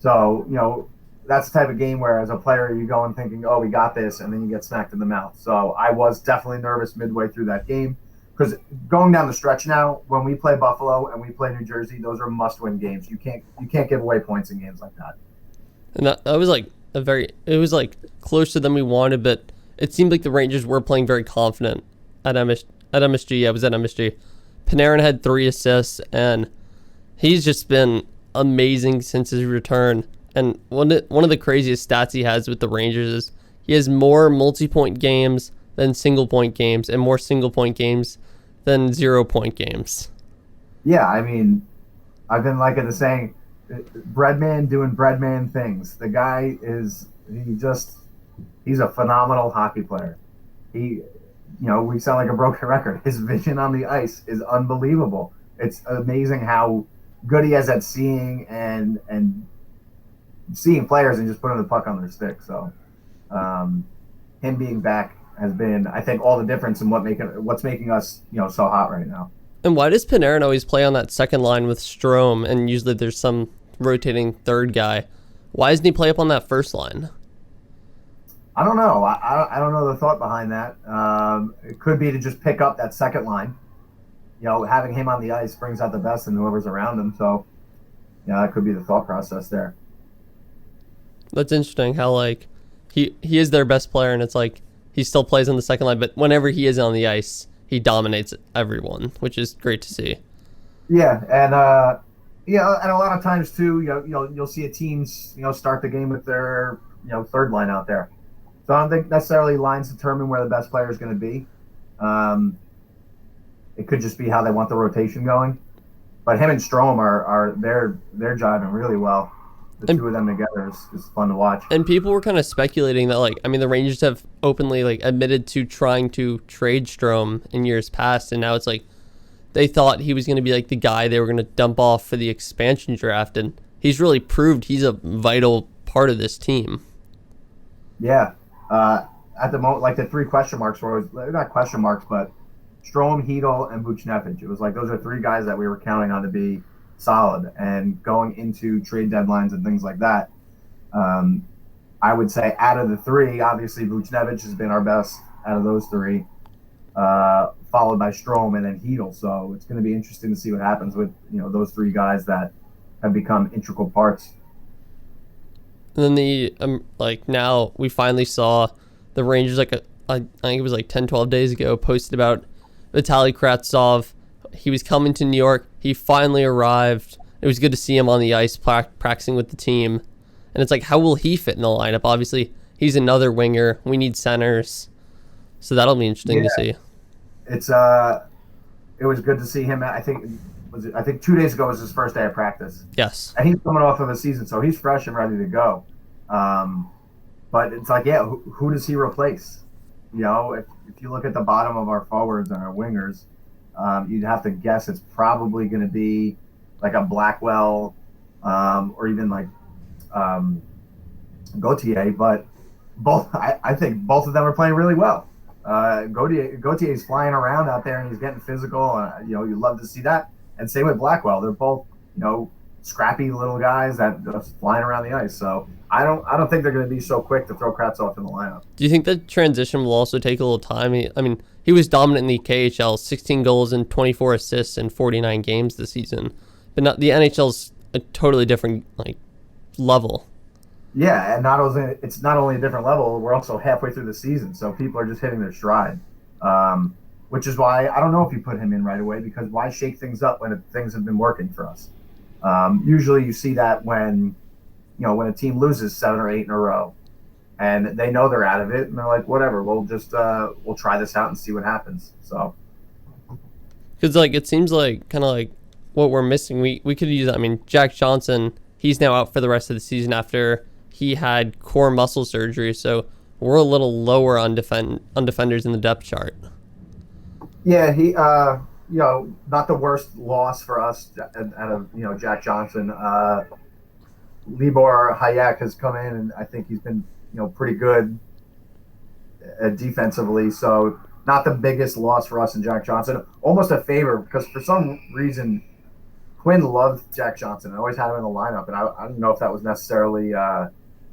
So, that's the type of game where as a player you go in thinking, oh, we got this, and then you get smacked in the mouth. So I was definitely nervous midway through that game because going down the stretch now, when we play Buffalo and we play New Jersey, those are must-win games. You can't give away points in games like that. And that was it was closer than we wanted, but it seemed like the Rangers were playing very confident at MSG. Yeah, I was at MSG. Panarin had 3 assists, and he's just been amazing since his return. And one of the craziest stats he has with the Rangers is he has more multi-point games than single-point games and more single-point games than 0-point games. Yeah, I mean, I've been liking the saying, breadman doing breadman things. The guy he's a phenomenal hockey player. We sound like a broken record. His vision on the ice is unbelievable. It's amazing how good he is at seeing and seeing players and just putting the puck on their stick. So him being back has been, I think, all the difference in what's making us so hot right now. And why does Panarin always play on that second line with Strome, and usually there's some rotating third guy? Why doesn't he play up on that first line? I don't know. I don't know the thought behind that. It could be to just pick up that second line. Having him on the ice brings out the best in whoever's around him. So, that could be the thought process there. That's interesting how he is their best player, and it's he still plays on the second line, but whenever he is on the ice, he dominates everyone, which is great to see. Yeah, and and a lot of times too, you'll see a teams start the game with their third line out there. So I don't think necessarily lines determine where the best player is going to be. It could just be how they want the rotation going. But him and Strome they're jiving really well. The two of them together is fun to watch. And people were kind of speculating that, the Rangers have openly, admitted to trying to trade Strome in years past, and now it's they thought he was going to be, the guy they were going to dump off for the expansion draft, and he's really proved he's a vital part of this team. Yeah. At the moment, the 3 question marks were not question marks, but Strome, Hedl, and Buchnevich. It was those are 3 guys that we were counting on to be solid, and going into trade deadlines and things like that, I would say out of the 3, obviously Buchnevich has been our best out of those 3, followed by Strome and then Hedl. So it's going to be interesting to see what happens with those 3 guys that have become integral parts. And then now we finally saw the Rangers I think it was 10-12 days ago posted about Vitaly Kravtsov. He was coming to New York. He finally arrived. It was good to see him on the ice practicing with the team. And it's how will he fit in the lineup? Obviously, he's another winger. We need centers. So that'll be interesting to see. It was good to see him. I think 2 days ago was his first day of practice. Yes. And he's coming off of a season, so he's fresh and ready to go. But it's who does he replace? If you look at the bottom of our forwards and our wingers, you'd have to guess it's probably going to be a Blackwell or even Gauthier. But I think both of them are playing really well. Gauthier is flying around out there and he's getting physical. You love to see that. And same with Blackwell. They're both scrappy little guys that just flying around the ice. So I don't think they're going to be so quick to throw Kravtsov in the lineup. Do you think the transition will also take a little time? He was dominant in the KHL, 16 goals and 24 assists in 49 games this season. but not the NHL's a totally different like level. Yeah, and it's not only a different level. We're also halfway through the season, so people are just hitting their stride. Which is why I don't know if you put him in right away, because why shake things up when things have been working for us? Usually, you see that when a team loses 7 or 8 in a row, and they know they're out of it, and they're like, whatever, we'll try this out and see what happens. So, because like it seems like kind of like what we're missing. We could use. I mean, Jack Johnson, he's now out for the rest of the season after he had core muscle surgery, so we're a little lower on defenders in the depth chart. Yeah, he not the worst loss for us out of Jack Johnson. Libor Hayek has come in, and I think he's been pretty good defensively. So not the biggest loss for us in Jack Johnson. Almost a favor, because for some reason Quinn loved Jack Johnson and always had him in the lineup, and I don't know if that was necessarily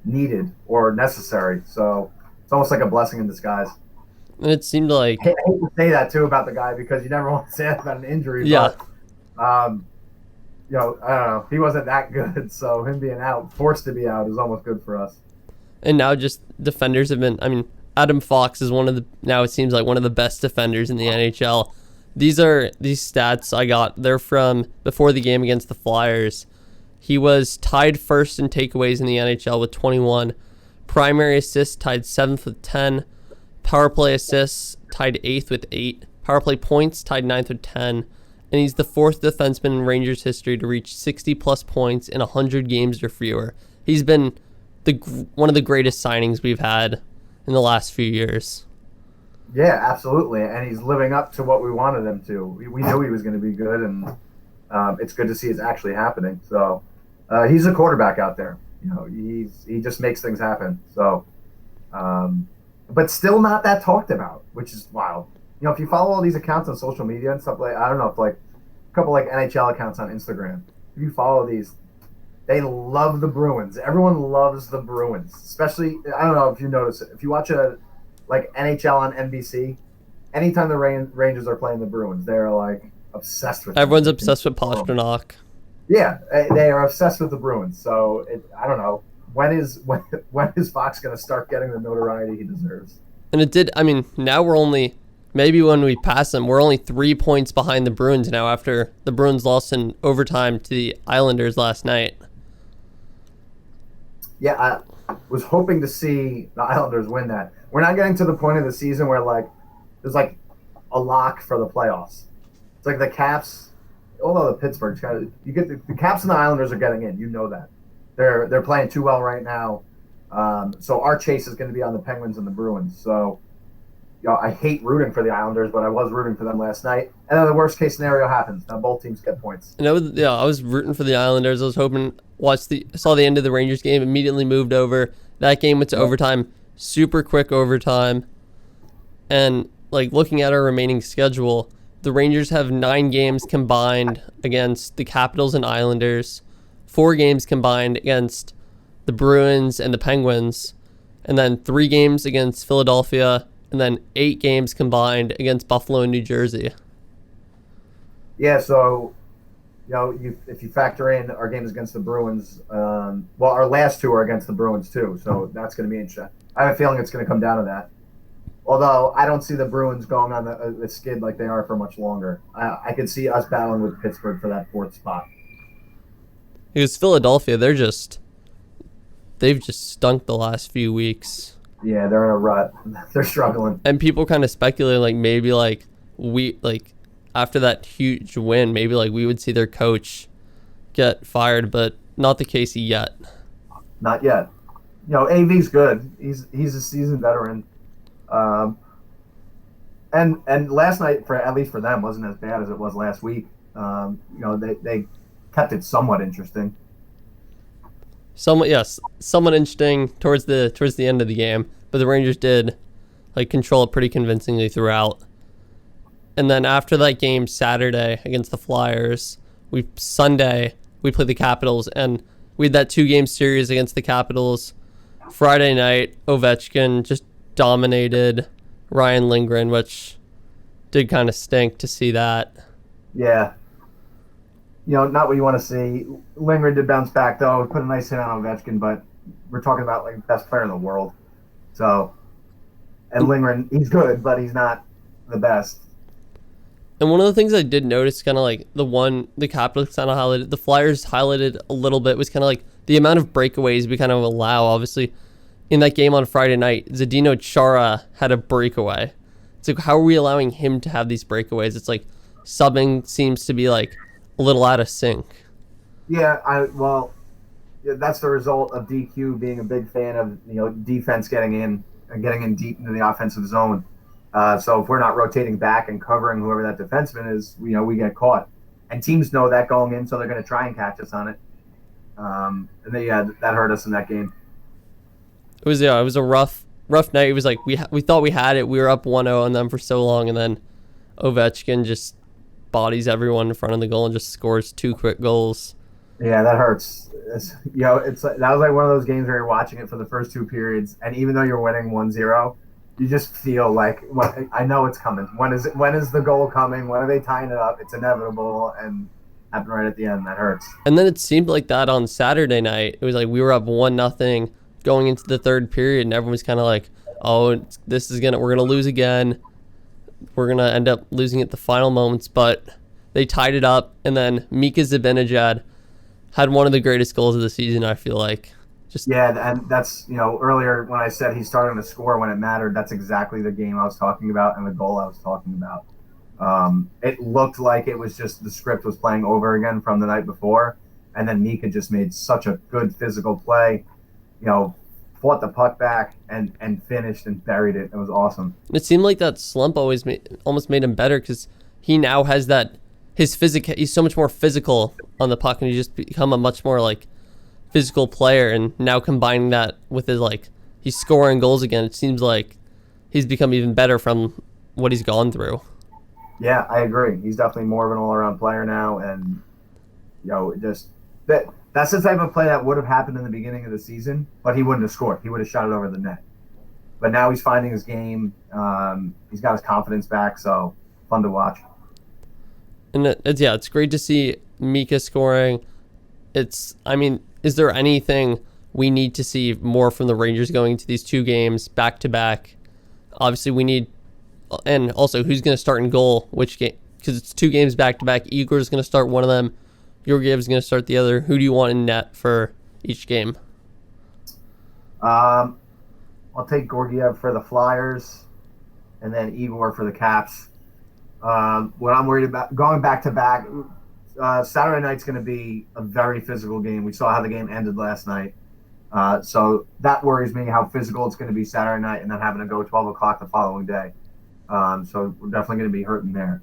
needed or necessary. So it's almost like a blessing in disguise. And it seemed like I hate to say that too about the guy, because you never want to say that about an injury. Yeah. But, I don't know. He wasn't that good, so him being out, forced to be out, is almost good for us. And now just defenders have been. I mean, Adam Fox is now it seems like one of the best defenders in the NHL. These stats I got. They're from before the game against the Flyers. He was tied first in takeaways in the NHL with 21. Primary assists tied 7th with 10. Power play assists tied 8th with 8. Power play points tied 9th with 10. And he's the 4th defenseman in Rangers history to reach 60-plus points in 100 games or fewer. He's been one of the greatest signings we've had in the last few years. Yeah, absolutely. And he's living up to what we wanted him to. We knew he was going to be good, and it's good to see it's actually happening. So he's a quarterback out there. He just makes things happen. So, but still not that talked about, which is wild. If you follow all these accounts on social media and stuff, like, I don't know, if like a couple like NHL accounts on Instagram, if you follow these, they love the Bruins. Everyone loves the Bruins, especially, I don't know if you notice it. If you watch like NHL on NBC, anytime the Rangers are playing the Bruins, they're like obsessed with them. Everyone's obsessed with Pastrnak. Yeah, they are obsessed with the Bruins. So I don't know, when is Fox going to start getting the notoriety he deserves? And it did. I mean, now we're only, maybe when we pass them, we're only 3 points behind the Bruins now after the Bruins lost in overtime to the Islanders last night. Yeah, I was hoping to see the Islanders win that. We're not getting to the point of the season where there's a lock for the playoffs. It's like the Caps, although the Pittsburgh's you get the Caps and the Islanders are getting in. You know that. They're playing too well right now. So our chase is going to be on the Penguins and the Bruins. So I hate rooting for the Islanders, but I was rooting for them last night. And then the worst case scenario happens. Now both teams get points. And I was rooting for the Islanders. I was hoping, saw the end of the Rangers game, immediately moved over. That game went to overtime, super quick overtime. And looking at our remaining schedule, the Rangers have 9 games combined against the Capitals and Islanders, 4 games combined against the Bruins and the Penguins, and then 3 games against Philadelphia, and then 8 games combined against Buffalo and New Jersey. Yeah, so if you factor in our games against the Bruins, our last 2 are against the Bruins too, so that's going to be interesting. I have a feeling it's going to come down to that. Although I don't see the Bruins going on the skid like they are for much longer. I could see us battling with Pittsburgh for that 4th spot. Because Philadelphia, they've just stunk the last few weeks. Yeah, they're in a rut. They're struggling. And people kind of speculate maybe we after that huge win, maybe we would see their coach get fired, but not the case yet. Not yet. AV's good. He's a seasoned veteran. And last night, at least for them, wasn't as bad as it was last week. They kept it somewhat interesting. Somewhat interesting towards the end of the game, but the Rangers did control it pretty convincingly throughout. And then after that game Saturday against the Flyers, Sunday we played the Capitals, and we had that 2-game series against the Capitals. Friday night, Ovechkin just dominated Ryan Lindgren, which did kind of stink to see that. Yeah. not what you want to see. Lindgren did bounce back though, put a nice hit on Ovechkin, but we're talking about like best player in the world. So, and Lindgren, he's good, but he's not the best. And one of the things I did notice, kind of like the Capitals kind of highlighted, the Flyers highlighted a little bit, was kind of like the amount of breakaways we kind of allow. Obviously, in that game on Friday night, Zdeno Chara had a breakaway. It's like, how are we allowing him to have these breakaways? It's like subbing seems to be like a little out of sync. Yeah, that's the result of DQ being a big fan of defense getting in deep into the offensive zone. So if we're not rotating back and covering whoever that defenseman is, we get caught. And teams know that going in, so they're going to try and catch us on it. That hurt us in that game. It was a rough night. It was like we thought we had it. We were up 1-0 on them for so long, and then Ovechkin just bodies everyone in front of the goal and just scores 2 quick goals. Yeah, that hurts. That was like one of those games where you're watching it for the first 2 periods, and even though you're winning 1-0, you just feel like, I know it's coming. When is the goal coming? When are they tying it up? It's inevitable, and happened right at the end. That hurts. And then it seemed like that on Saturday night. It was like we were up 1-0 going into the third period, and everyone was kind of like, "Oh, we're gonna lose again. We're gonna end up losing at the final moments." But they tied it up, and then Mika Zibanejad had one of the greatest goals of the season, I feel like. And that's, earlier when I said he's starting to score when it mattered, that's exactly the game I was talking about and the goal I was talking about. It looked like it was just the script was playing over again from the night before, and then Mika just made such a good physical play, fought the puck back and finished and buried it. It was awesome. It seemed like that slump almost made him better because he now has he's so much more physical on the puck, and he's just become a much more like physical player, and now combining that with his he's scoring goals again, it seems like he's become even better from what he's gone through. Yeah, I agree. He's definitely more of an all-around player now, and that's the type of play that would have happened in the beginning of the season, but he wouldn't have scored. He would have shot it over the net. But now he's finding his game. He's got his confidence back, so fun to watch. And it's great to see Mika scoring. Is there anything we need to see more from the Rangers going into these 2 games back to back? Obviously, we need, and also who's going to start in goal, which game, because it's 2 games back to back. Igor's going to start one of them. Georgiev's going to start the other. Who do you want in net for each game? I'll take Georgiev for the Flyers, and then Igor for the Caps. What I'm worried about going back to back. Saturday night's going to be a very physical game. We saw how the game ended last night. So that worries me, how physical it's going to be Saturday night and then having to go 12 o'clock the following day. So we're definitely going to be hurting there.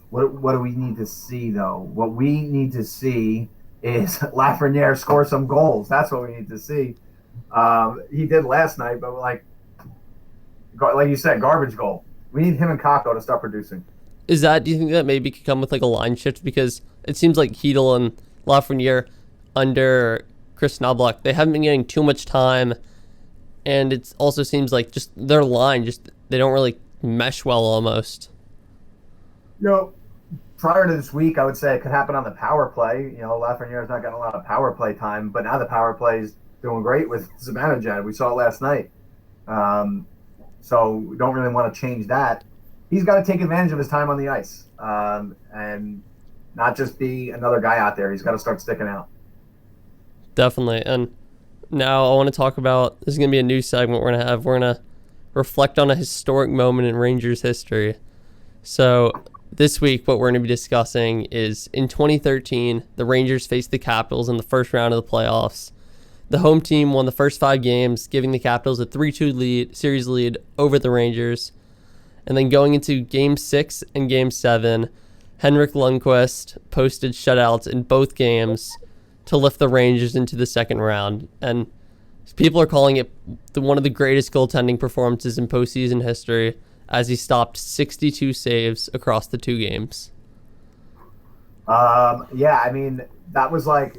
What do we need to see, though? What we need to see is Lafreniere score some goals. That's what we need to see. He did last night, but like you said, garbage goal. We need him and Kakko to start producing. Do you think that maybe could come with like a line shift? Because it seems like Hedel and Lafreniere under Chris Knoblauch, they haven't been getting too much time, and it also seems like just their line, they don't really mesh well almost. Prior to this week, I would say it could happen on the power play. Lafreniere's not getting a lot of power play time, but now the power play is doing great with Zibanejad. We saw it last night. So we don't really want to change that. He's got to take advantage of his time on the ice and not just be another guy out there. He's got to start sticking out. Definitely. And now I want to talk about, this is going to be a new segment we're going to have. We're going to reflect on a historic moment in Rangers history. So this week, what we're going to be discussing is in 2013, the Rangers faced the Capitals in the first round of the playoffs. The home team won the first 5 games, giving the Capitals a 3-2 series lead over the Rangers. And then going into Game 6 and Game 7, Henrik Lundqvist posted shutouts in both games to lift the Rangers into the second round. And people are calling it one of the greatest goaltending performances in postseason history, as he stopped 62 saves across the 2 games. That was like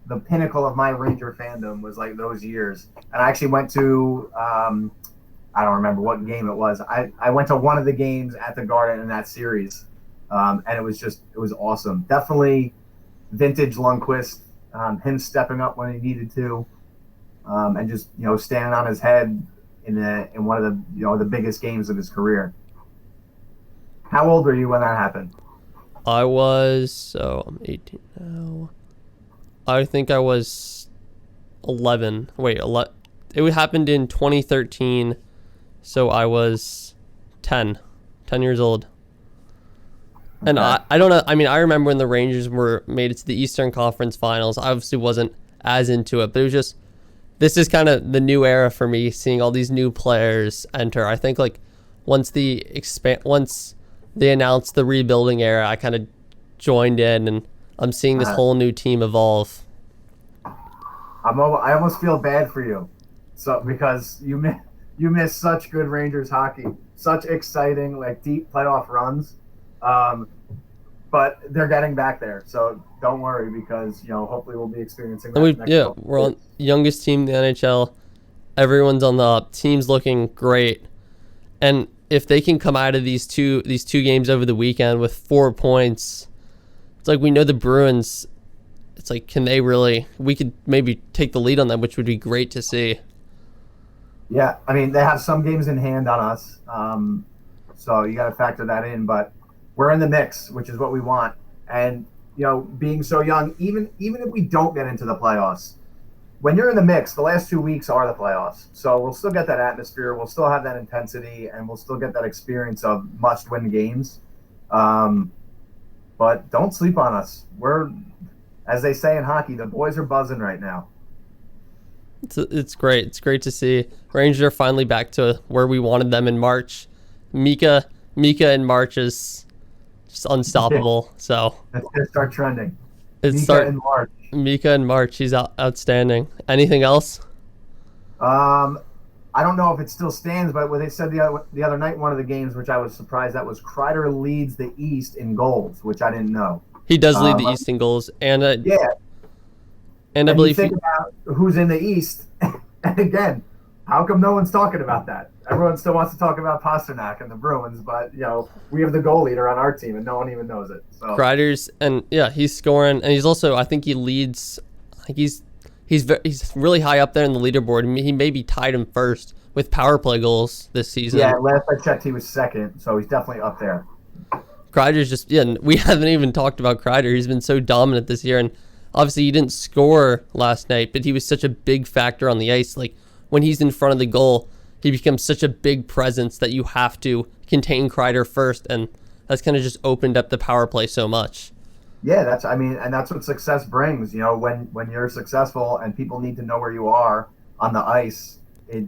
the pinnacle of my Ranger fandom, was like those years. And I actually went to I don't remember what game it was. I went to one of the games at the Garden in that series. And it was awesome. Definitely vintage Lundqvist, him stepping up when he needed to, and just standing on his head in one of the biggest games of his career. How old were you when that happened? I'm 18 now. I think I was 11. Wait, 11. It happened in 2013, so I was 10 years old. And Okay. I don't know. I mean, I remember when the Rangers made it to the Eastern Conference Finals. I obviously wasn't as into it, but it was just, this is kind of the new era for me, seeing all these new players enter. I think like once they announced the rebuilding era, I kind of joined in, and I'm seeing this whole new team evolve. I almost feel bad for you, so because you miss such good Rangers hockey, such exciting like deep playoff runs. But they're getting back there, so don't worry, because hopefully we'll be experiencing that. And we're on youngest team in the NHL. Everyone's on the up. Team's looking great, and if they can come out of these two games over the weekend with 4 points, it's like we know the Bruins. It's like, can they really? We could maybe take the lead on them, which would be great to see. Yeah, I mean, they have some games in hand on us, so you got to factor that in. But we're in the mix, which is what we want. And being so young, even if we don't get into the playoffs, when you're in the mix, the last 2 weeks are the playoffs. So we'll still get that atmosphere, we'll still have that intensity, and we'll still get that experience of must-win games. But don't sleep on us. We're, as they say in hockey, the boys are buzzing right now. It's great. It's great to see. Rangers are finally back to where we wanted them in March. Mika in March is just unstoppable. So It's going to start trending. Mika in March. He's outstanding. Anything else? I don't know if it still stands, but what they said the other night in one of the games, which I was surprised at, was Kreider leads the East in goals, which I didn't know. He does lead the East in goals, and yeah. And I believe think about who's in the East, and again, how come no one's talking about that? Everyone still wants to talk about Pasternak and the Bruins, but we have the goal leader on our team, and no one even knows it. So Kreider's, and he's scoring, and he's also, I think he leads. I think he's really high up there in the leaderboard. He maybe tied him first with power play goals this season. Yeah, last I checked, he was second, so he's definitely up there. Kreider's just, we haven't even talked about Kreider. He's been so dominant this year, and obviously he didn't score last night, but he was such a big factor on the ice. Like, when he's in front of the goal, he becomes such a big presence that you have to contain Kreider first, and that's kind of just opened up the power play so much. Yeah, and that's what success brings. When you're successful and people need to know where you are on the ice, it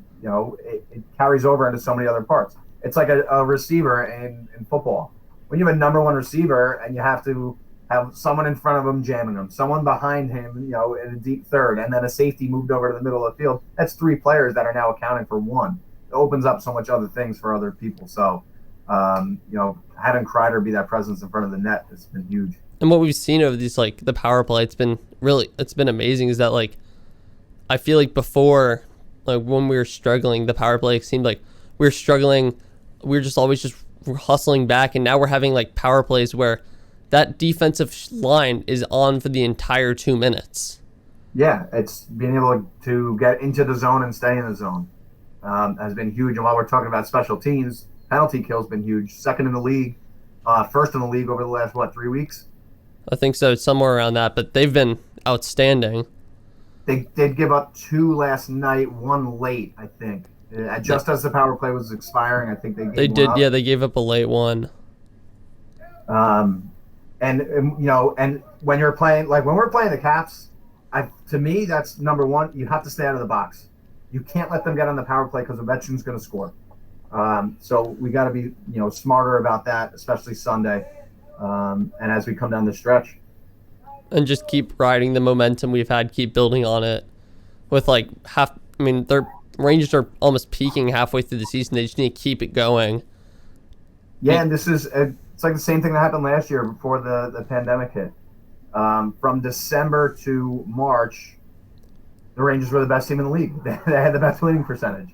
carries over into so many other parts. It's like a receiver in football. When you have a number one receiver and you have to have someone in front of him jamming him, someone behind him, in a deep third, and then a safety moved over to the middle of the field, that's three players that are now accounting for one. It opens up so much other things for other people. So, having Kreider be that presence in front of the net has been huge. And what we've seen over these, like, the power play, it's been amazing, is that, like, I feel like before, like, when we were struggling, the power play, it seemed like we were struggling. We were just always just hustling back, and now we're having, like, power plays where that defensive line is on for the entire 2 minutes. Yeah, it's being able to get into the zone and stay in the zone has been huge. And while we're talking about special teams, penalty kill's been huge. Second in the league, first in the league over the last, 3 weeks? I think so, somewhere around that, but they've been outstanding. They did give up 2 last night, 1 late, I think. Just as the power play was expiring, I think they gave one up. Yeah, they gave up a late one. And when you're playing, like when we're playing the Caps, to me, that's number one. You have to stay out of the box. You can't let them get on the power play because Ovechkin's going to score. So we got to be, smarter about that, especially Sunday. And as we come down the stretch. And just keep riding the momentum we've had, keep building on it. With their Rangers are almost peaking halfway through the season. They just need to keep it going. Yeah, and this is it's like the same thing that happened last year before the pandemic hit. From December to March, the Rangers were the best team in the league. They had the best winning percentage.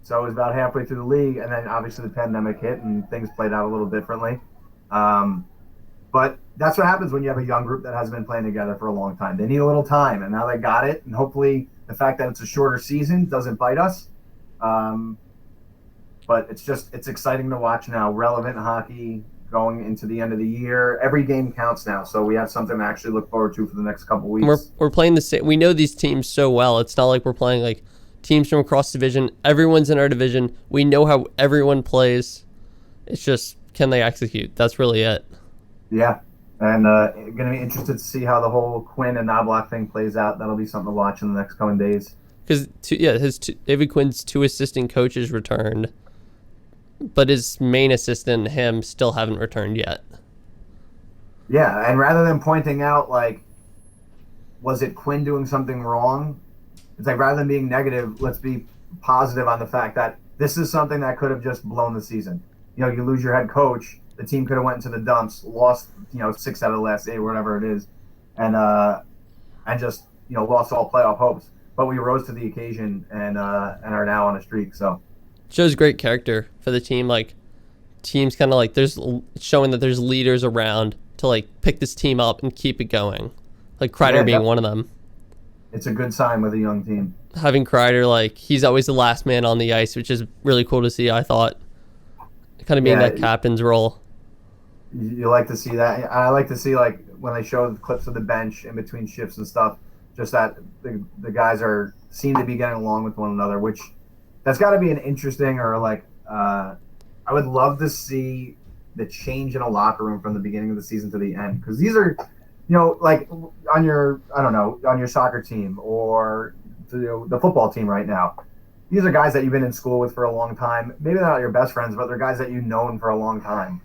So it was about halfway through the league, and then obviously the pandemic hit and things played out a little differently. But that's what happens when you have a young group that hasn't been playing together for a long time. They need a little time, and now they got it. And hopefully, the fact that it's a shorter season doesn't bite us. But it's exciting to watch now. Relevant hockey going into the end of the year. Every game counts now, so we have something to actually look forward to for the next couple weeks. We're playing the same. We know these teams so well. It's not like we're playing like teams from across division. Everyone's in our division. We know how everyone plays. It's just, can they execute? That's really it. Yeah, and going to be interested to see how the whole Quinn and Knobloch thing plays out. That'll be something to watch in the next coming days. Because David Quinn's 2 assistant coaches returned, but his main assistant, him, still haven't returned yet. Yeah, and rather than pointing out, like, was it Quinn doing something wrong? It's like, rather than being negative, let's be positive on the fact that this is something that could have just blown the season. You know, you lose your head coach, the team could have went into the dumps, lost, 6 out of the last 8, whatever it is, and just, lost all playoff hopes. But we rose to the occasion and are now on a streak. So shows great character for the team. Like, teams kind of like, there's showing that there's leaders around to like pick this team up and keep it going. Like Kreider being one of them. It's a good sign with a young team. Having Kreider, like, he's always the last man on the ice, which is really cool to see. I thought, kind of being that captain's role. You like to see that. I like to see, like, when they show the clips of the bench in between shifts and stuff, just that the guys seem to be getting along with one another, which that's got to be an interesting, or like, I would love to see the change in a locker room from the beginning of the season to the end, because these are, like on your soccer team or the football team right now. These are guys that you've been in school with for a long time. Maybe they're not your best friends, but they're guys that you've known for a long time.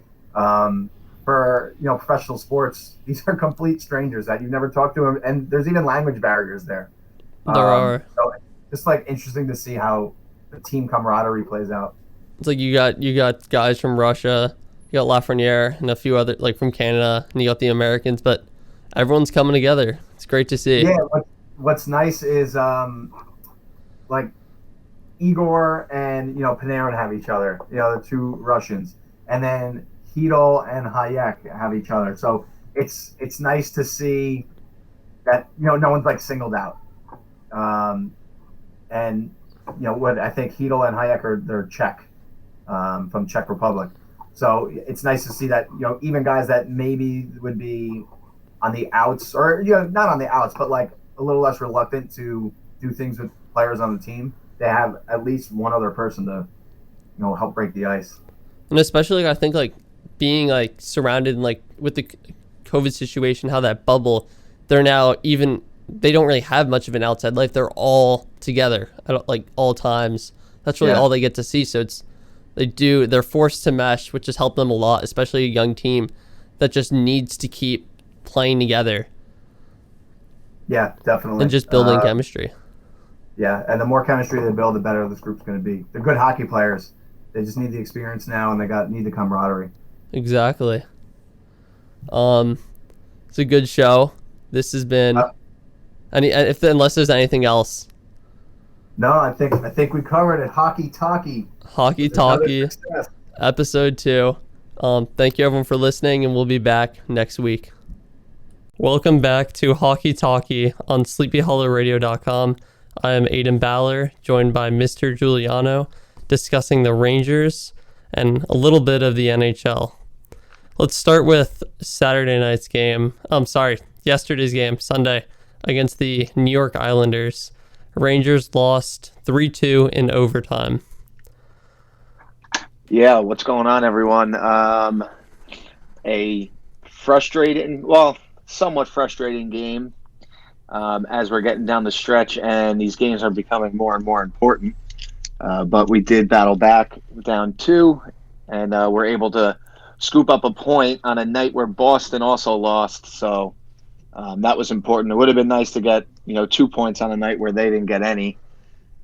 For professional sports, these are complete strangers that you've never talked to, and there's even language barriers there. There are. So just like interesting to see how the team camaraderie plays out. It's like you got guys from Russia, you got Lafreniere, and a few other, like, from Canada, and you got the Americans, but everyone's coming together. It's great to see. Yeah, what's nice is like Igor and Panarin have each other. The 2 Russians, and then Hedel and Hayek have each other. So it's nice to see that no one's like singled out. And what I think Hedel and Hayek they're Czech, from Czech Republic. So it's nice to see that even guys that maybe would be on the outs, or not on the outs, but like a little less reluctant to do things with players on the team, they have at least one other person to help break the ice. And especially, I think, like, being like surrounded, like, with the COVID situation, how that bubble, they don't really have much of an outside life. They're all together at like all times. That's really all they get to see. So they're forced to mesh, which has helped them a lot, especially a young team that just needs to keep playing together. Yeah, definitely. And just building chemistry. Yeah, and the more chemistry they build, the better this group's going to be. They're good hockey players. They just need the experience now, and they need the camaraderie. Exactly. It's a good show. This has been unless there's anything else. No, I think we covered it. Hockey Talkey. Hockey Talkey, episode 2. Thank you everyone for listening, and we'll be back next week. Welcome back to Hockey Talkey on SleepyHollowRadio.com. I am Aidan Baller, joined by Mr. Guiliano, discussing the Rangers and a little bit of the NHL. Let's start with yesterday's game, Sunday, against the New York Islanders. Rangers lost 3-2 in overtime. Yeah, what's going on, everyone? A somewhat frustrating game as we're getting down the stretch, and these games are becoming more and more important. But we did battle back down 2, and we're able to scoop up a point on a night where Boston also lost. So that was important. It would have been nice to get 2 points on a night where they didn't get any.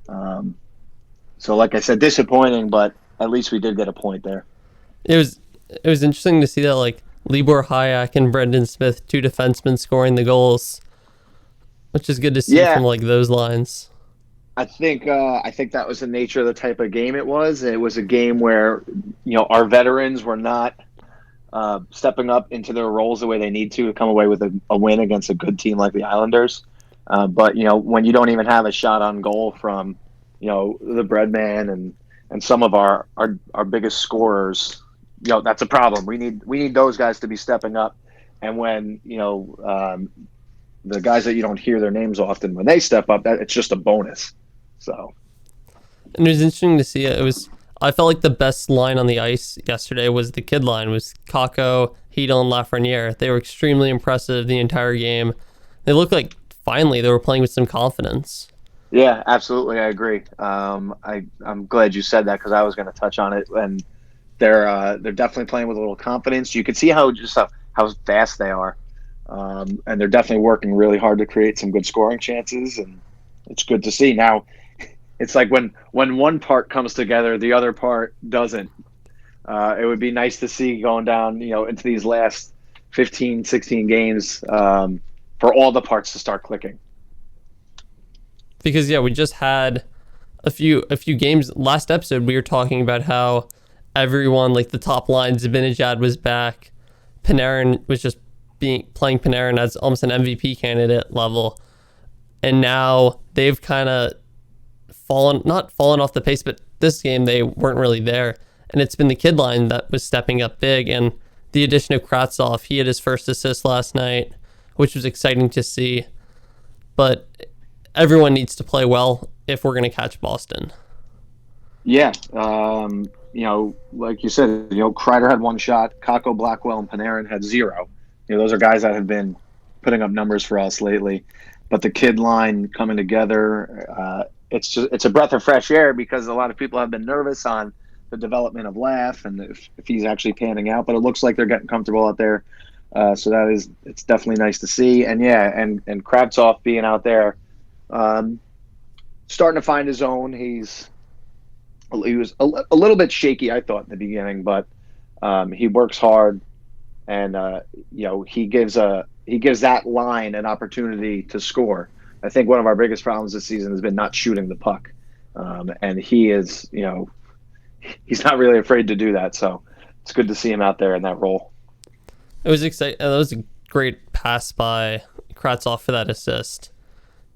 So like I said, disappointing, but at least we did get a point there. It was interesting to see that, like, Libor Hayek and Brendan Smith, 2 defensemen, scoring the goals, which is good to see from like those lines. I think that was the nature of the type of game it was. It was a game where our veterans were not stepping up into their roles the way they need to come away with a win against a good team like the Islanders. But when you don't even have a shot on goal from the Breadman and some of our biggest scorers, that's a problem. We need those guys to be stepping up. And when the guys that you don't hear their names often, when they step up, that it's just a bonus. So. And it was interesting to see it. I felt like the best line on the ice yesterday was the kid line. It was Kakko, Hedel, and Lafreniere. They were extremely impressive the entire game. They looked like finally they were playing with some confidence. Yeah, absolutely, I agree. I'm glad you said that because I was going to touch on it. And they're definitely playing with a little confidence. You can see how fast they are, and they're definitely working really hard to create some good scoring chances. And it's good to see now. It's like when one part comes together, the other part doesn't. It would be nice to see going down, into these last 15, 16 games for all the parts to start clicking. Because, we just had a few games. Last episode, we were talking about how everyone, like the top line, Zibanejad was back. Panarin was just playing Panarin as almost an MVP candidate level. And now they've kind of not fallen off the pace, but this game they weren't really there. And it's been the kid line that was stepping up big. And the addition of Kravtsov, he had his first assist last night, which was exciting to see. But everyone needs to play well if we're going to catch Boston. Yeah. Like you said, Kreider had one shot, Kakko, Blackwell, and Panarin had 0. Those are guys that have been putting up numbers for us lately. But the kid line coming together, it's a breath of fresh air because a lot of people have been nervous on the development of Laugh and if he's actually panning out. But it looks like they're getting comfortable out there. So it's definitely nice to see. And and Kravtsov being out there, starting to find his own. He was a little bit shaky, I thought, in the beginning, but he works hard, and he gives that line an opportunity to score. I think one of our biggest problems this season has been not shooting the puck, and he is, he's not really afraid to do that. So it's good to see him out there in that role. It was exciting. That was a great pass by Kravtsov for that assist.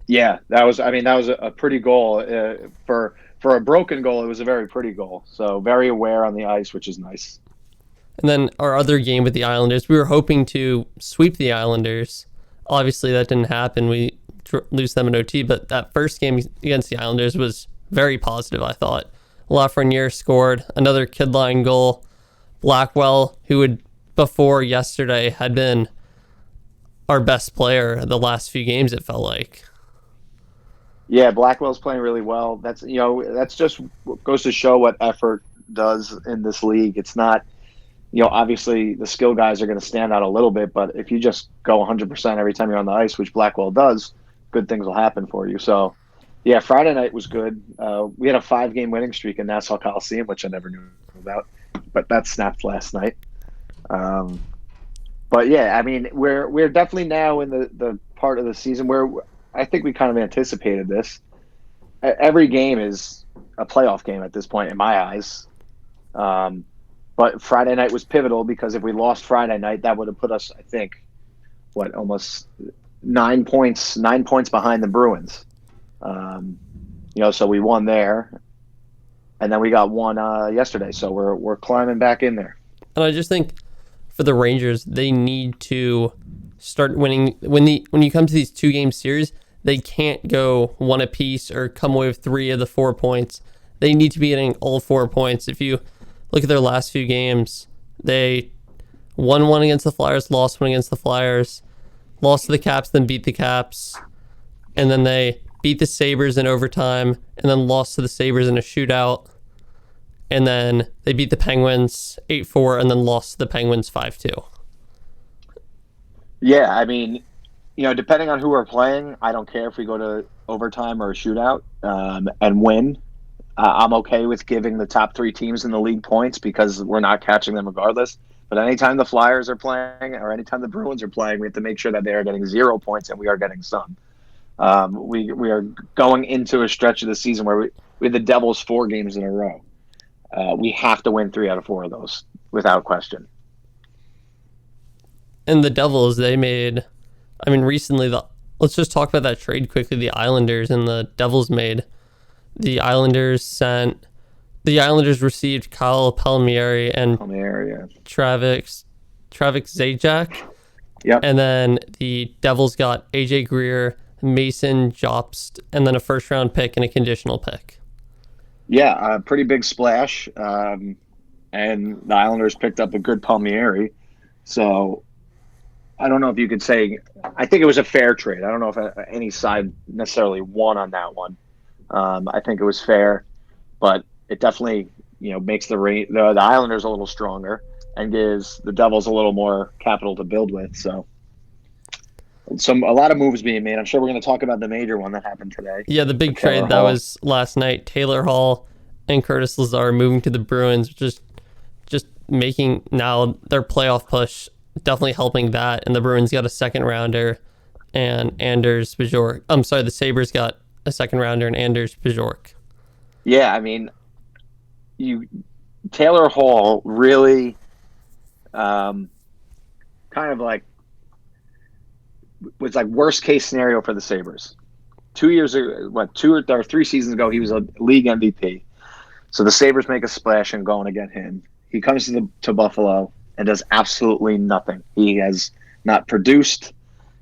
Yeah, that was a pretty goal. For a broken goal, it was a very pretty goal. So very aware on the ice, which is nice. And then our other game with the Islanders, we were hoping to sweep the Islanders. Obviously, that didn't happen. We lose them in OT, but that first game against the Islanders was very positive, I thought. Lafreniere scored another kid line goal. Blackwell, who had before yesterday had been our best player the last few games, it felt like. Yeah, Blackwell's playing really well. That's just goes to show what effort does in this league. It's not, obviously the skill guys are going to stand out a little bit, but if you just go 100% every time you're on the ice, which Blackwell does, good things will happen for you. So, yeah, Friday night was good. We had a 5-game winning streak in Nassau Coliseum, which I never knew about, but that snapped last night. But yeah, we're definitely now in the part of the season where I think we kind of anticipated this. Every game is a playoff game at this point in my eyes. But Friday night was pivotal because if we lost Friday night, that would have put us, I think, almost 9 points behind the Bruins. So we won there, and then we got one yesterday. So we're climbing back in there. And I just think for the Rangers, they need to start winning. When you come to these 2-game series, they can't go one apiece or come away with 3 of the 4 points. They need to be getting all 4 points. If you look at their last few games, they won one against the Flyers, lost one against the Flyers, lost to the Caps, then beat the Caps, and then they beat the Sabres in overtime, and then lost to the Sabres in a shootout, and then they beat the Penguins 8-4, and then lost to the Penguins 5-2. Yeah, depending on who we're playing, I don't care if we go to overtime or a shootout and win. I'm okay with giving the top 3 teams in the league points because we're not catching them regardless. But anytime the Flyers are playing or anytime the Bruins are playing, we have to make sure that they are getting 0 points and we are getting some. We are going into a stretch of the season where we had the Devils 4 games in a row. We have to win 3 out of 4 of those without question. And the Devils, they made, I mean, recently, let's just talk about that trade quickly. The Islanders and the Devils made. The Islanders received Kyle Palmieri and Travis Zajac. Yep. And then the Devils got AJ Greer, Mason Jobst, and then a first-round pick and a conditional pick. Yeah, a pretty big splash. And the Islanders picked up a good Palmieri. So I don't know if you could say – I think it was a fair trade. I don't know if any side necessarily won on that one. I think it was fair, but it definitely makes the Islanders a little stronger and gives the Devils a little more capital to build with. So a lot of moves being made. I'm sure we're going to talk about the major one that happened today. Yeah, the big trade that was last night. Taylor Hall and Curtis Lazar moving to the Bruins, just making now their playoff push, definitely helping that. And the Bruins got a second rounder and Anders Bjork. I'm sorry, the Sabres got a second rounder and Anders Bjork. Yeah, I mean, Taylor Hall really kind of like was like worst case scenario for the Sabres. 2 years ago, 2 or 3 seasons ago, he was a league MVP. So the Sabres make a splash and going to get him. He comes to Buffalo and does absolutely nothing. He has not produced.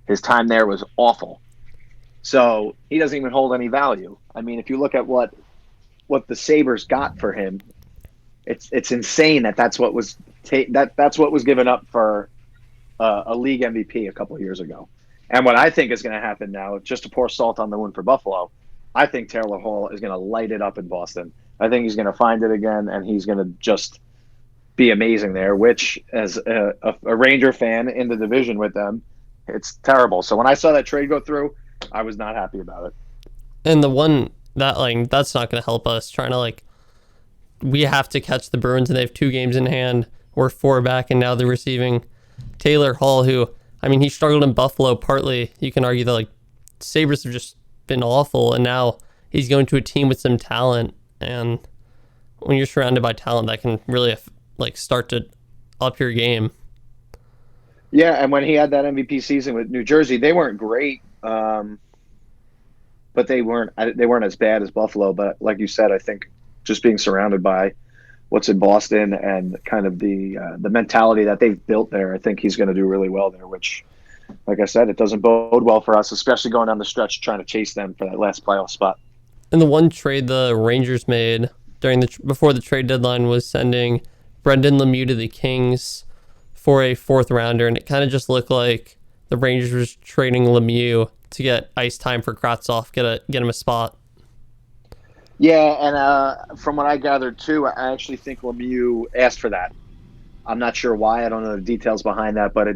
His time there was awful. So he doesn't even hold any value. I mean, if you look at what the Sabres got for him, it's insane that's what was that's what was given up for a league MVP a couple of years ago. And what I think is going to happen now, just to pour salt on the wound for Buffalo, I think Taylor Hall is going to light it up in Boston. I think he's going to find it again, and he's going to just be amazing there, which as a Ranger fan in the division with them, it's terrible. So when I saw that trade go through, I was not happy about it. And the one that that's not going to help us trying to we have to catch the Bruins, and they have 2 games in hand. We're 4 back, and now they're receiving Taylor Hall, who, I mean, he struggled in Buffalo. Partly, you can argue that Sabres have just been awful, and now he's going to a team with some talent. And when you're surrounded by talent, that can really start to up your game. Yeah, and when he had that MVP season with New Jersey, they weren't great, but they weren't as bad as Buffalo. But like you said, I think just being surrounded by what's in Boston and kind of the mentality that they've built there, I think he's going to do really well there, which, like I said, it doesn't bode well for us, especially going down the stretch trying to chase them for that last playoff spot. And the one trade the Rangers made before the trade deadline was sending Brendan Lemieux to the Kings for a 4th rounder, and it kind of just looked like the Rangers was trading Lemieux to get ice time for Kravtsov, get him a spot. Yeah, and from what I gathered too, I actually think Lemieux asked for that. I'm not sure why. I don't know the details behind that, but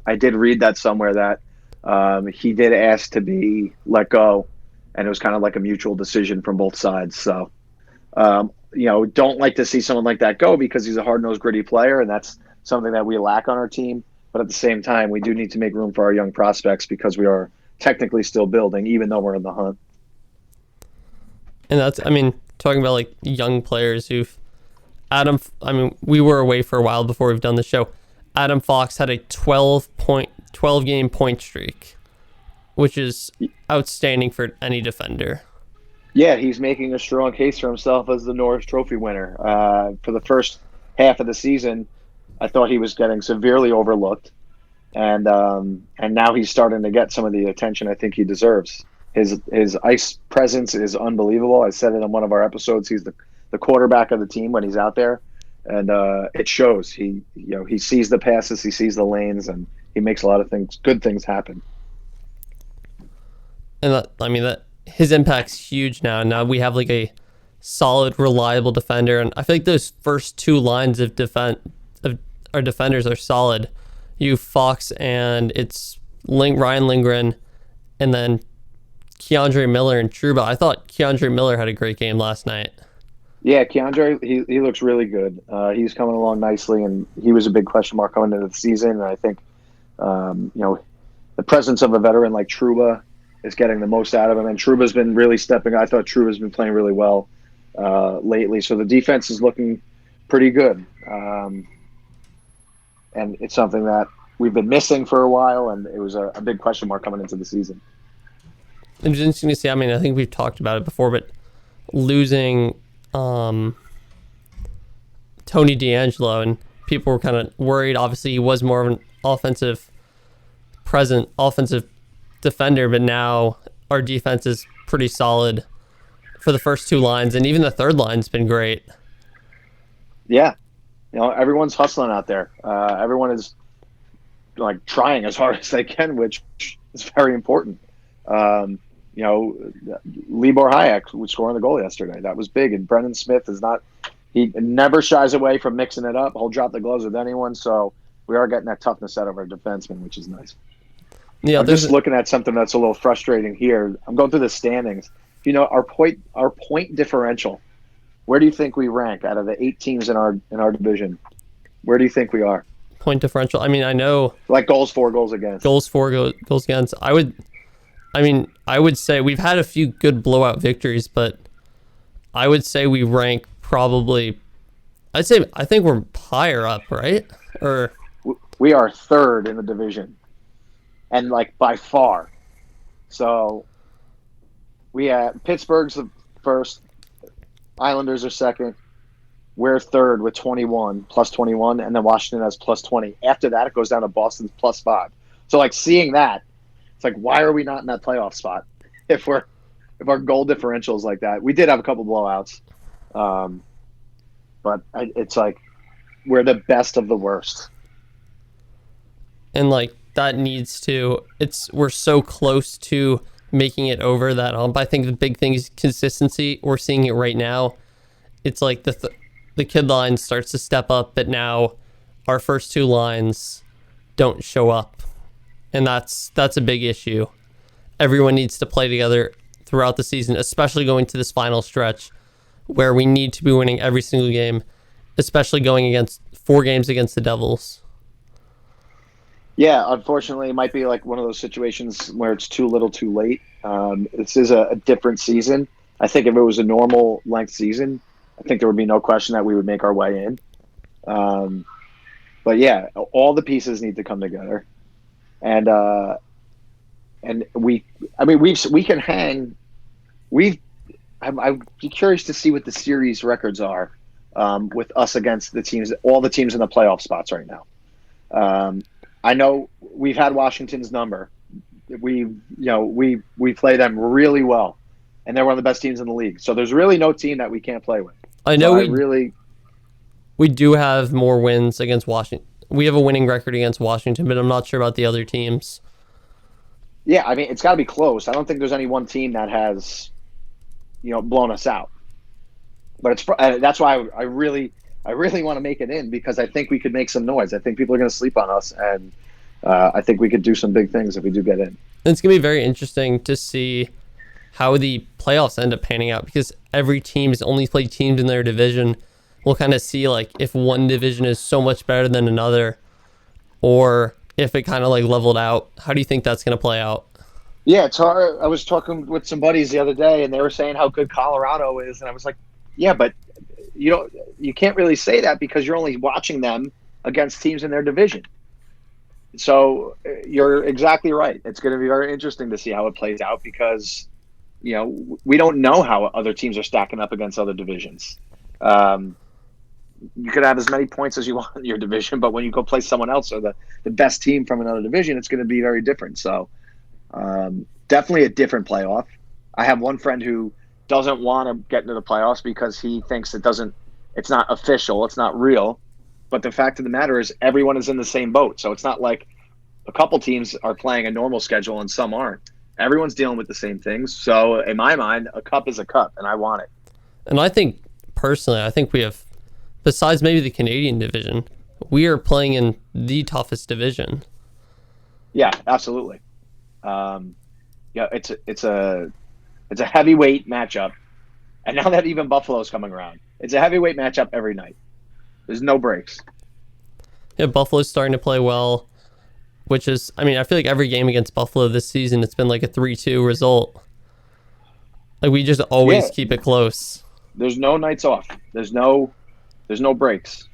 I did read that somewhere that he did ask to be let go, and it was kind of like a mutual decision from both sides. So, don't like to see someone like that go because he's a hard-nosed, gritty player, and that's something that we lack on our team. But at the same time, we do need to make room for our young prospects because we are technically still building, even though we're in the hunt. And that's, I mean, talking about young players we were away for a while before we've done the show. Adam Fox had a 12 game point streak, which is outstanding for any defender. Yeah, he's making a strong case for himself as the Norris Trophy winner. For the first half of the season, I thought he was getting severely overlooked, and now he's starting to get some of the attention I think he deserves. His ice presence is unbelievable. I said it on one of our episodes. He's the quarterback of the team when he's out there, and it shows. He sees the passes, he sees the lanes, and he makes a lot of good things happen. And that his impact's huge now. Now we have a solid, reliable defender, and I feel like those first 2 lines of our defenders are solid. You Fox and it's Ryan Lindgren, and then Keandre Miller and Trouba. I thought Keandre Miller had a great game last night. Yeah, Keandre, he looks really good. He's coming along nicely, and he was a big question mark coming into the season. And I think, the presence of a veteran like Trouba is getting the most out of him. And Truba's been really stepping. I thought Trouba's been playing really well lately. So the defense is looking pretty good. And it's something that we've been missing for a while, and it was a big question mark coming into the season. It's interesting to see. I mean, I think we've talked about it before, but losing Tony D'Angelo, and people were kind of worried. Obviously, he was more of an offensive defender, but now our defense is pretty solid for the first two lines, and even the third line's been great. Yeah, everyone's hustling out there. Everyone is like trying as hard as they can, which is very important. Libor Hayek was scoring the goal yesterday. That was big. And Brendan Smith he never shies away from mixing it up. He'll drop the gloves with anyone. So we are getting that toughness out of our defensemen, which is nice. Yeah, I'm just looking at something that's a little frustrating here. I'm going through the standings. Our point differential. Where do you think we rank out of the 8 teams in our division? Where do you think we are? Point differential. I mean, I know like goals for, goals against. Goals for, goals against. I would say we've had a few good blowout victories, but I would say we rank probably. I think we're higher up, right? Or we are third in the division, and like by far. So we have Pittsburgh's the first, Islanders are second. We're third with 21, plus 21, and then Washington has plus 20. After that, it goes down to Boston's plus 5. So like seeing that, it's like, why are we not in that playoff spot if our goal differential is like that? We did have a couple blowouts, but it's like we're the best of the worst. And like that we're so close to making it over that hump. I think the big thing is consistency. We're seeing it right now. It's like the kid line starts to step up, but now our first two lines don't show up. And that's a big issue. Everyone needs to play together throughout the season, especially going to this final stretch where we need to be winning every single game, especially going against 4 games against the Devils. Yeah, unfortunately, it might be like one of those situations where it's too little too late. This is a different season. I think if it was a normal length season, I think there would be no question that we would make our way in. But yeah, all the pieces need to come together. And we can hang. I'd be curious to see what the series records are with us against all the teams in the playoff spots right now. I know we've had Washington's number. We play them really well, and they're one of the best teams in the league. So there's really no team that we can't play with. I know we do have more wins against Washington. We have a winning record against Washington, but I'm not sure about the other teams. Yeah, I mean, it's got to be close. I don't think there's any one team that has, blown us out. But that's why I really want to make it in, because I think we could make some noise. I think people are going to sleep on us, and I think we could do some big things if we do get in. It's going to be very interesting to see how the playoffs end up panning out, because every team has only played teams in their division. We'll kind of see like if one division is so much better than another, or if it kind of like leveled out. How do you think that's going to play out? Yeah, it's hard. I was talking with some buddies the other day, and they were saying how good Colorado is, and I was like, yeah, but you can't really say that because you're only watching them against teams in their division. So you're exactly right. It's going to be very interesting to see how it plays out, because we don't know how other teams are stacking up against other divisions. You could have as many points as you want in your division, but when you go play someone else or the best team from another division, it's going to be very different. So definitely a different playoff. I have one friend who doesn't want to get into the playoffs because he thinks it's not official, it's not real. But the fact of the matter is everyone is in the same boat. So it's not like a couple teams are playing a normal schedule and some aren't. Everyone's dealing with the same things. So in my mind, a cup is a cup, and I want it. And I think, personally, we have, besides maybe the Canadian division, we are playing in the toughest division. Yeah, absolutely. It's a heavyweight matchup. And now that even Buffalo's coming around, it's a heavyweight matchup every night. There's no breaks. Yeah, Buffalo's starting to play well, which is, I feel like every game against Buffalo this season, it's been like a 3-2 result. Like, we just always keep it close. There's no nights off. There's no breaks.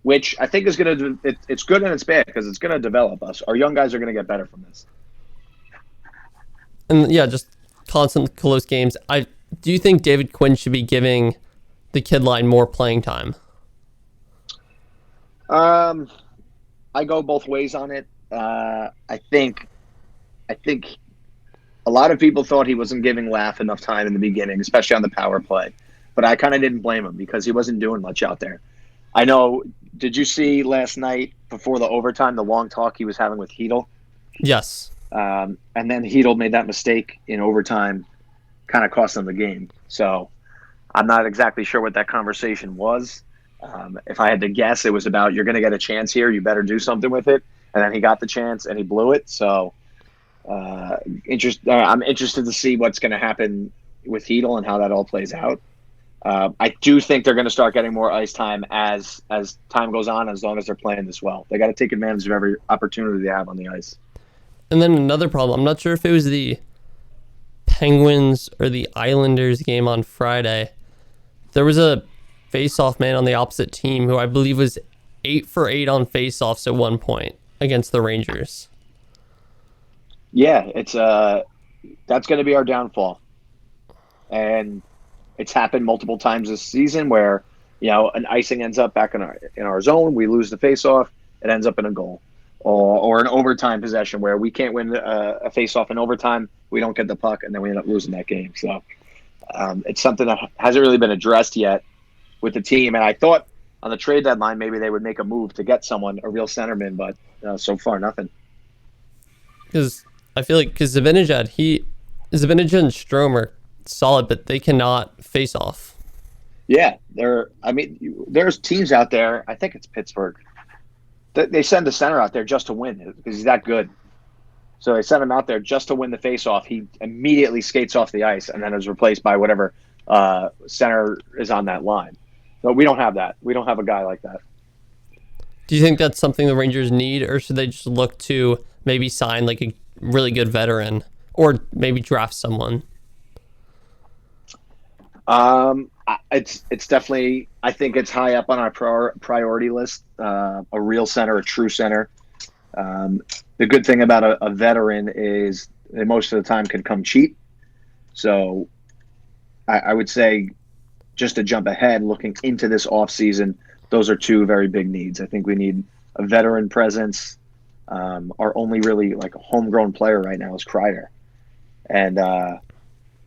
which I think is going to it's good and it's bad because it's going to develop us. Our young guys are going to get better from this. And yeah, just constant close games. Do you think David Quinn should be giving the kid line more playing time? I go both ways on it. I think a lot of people thought he wasn't giving Laugh enough time in the beginning, especially on the power play. But I kind of didn't blame him because he wasn't doing much out there. I know. Did you see last night before the overtime the long talk he was having with Heedle? Yes. And then Heedle made that mistake in overtime, kind of cost them the game. So I'm not exactly sure what that conversation was. If I had to guess, it was about you're going to get a chance here, you better do something with it. And then he got the chance and he blew it. So I'm interested to see what's going to happen with Heedle and how that all plays out. I do think they're going to start getting more ice time as time goes on, as long as they're playing this well. They got to take advantage of every opportunity they have on the ice. And then another problem, I'm not sure if it was the Penguins or the Islanders game on Friday. There was a face-off man on the opposite team who I believe was 8 for 8 on face-offs at one point against the Rangers. Yeah, it's that's going to be our downfall. And it's happened multiple times this season where, an icing ends up back in our zone. We lose the face-off. It ends up in a goal. Or an overtime possession where we can't win a face-off in overtime. We don't get the puck, and then we end up losing that game. So it's something that hasn't really been addressed yet with the team. And I thought on the trade deadline maybe they would make a move to get someone, a real centerman, but so far nothing. Because I feel like Zibanejad and Strome are solid, but they cannot face off. Yeah, there's teams out there. I think it's Pittsburgh. They send the center out there just to win because he's that good. So they send him out there just to win the face-off. He immediately skates off the ice and then is replaced by whatever center is on that line. But we don't have that. We don't have a guy like that. Do you think that's something the Rangers need, or should they just look to maybe sign like a really good veteran or maybe draft someone? It's definitely, I think it's high up on our priority list. A real center, a true center. The good thing about a veteran is they most of the time can come cheap. So I would say, just to jump ahead, looking into this offseason, those are two very big needs. I think we need a veteran presence. Our only really like a homegrown player right now is Kreider. And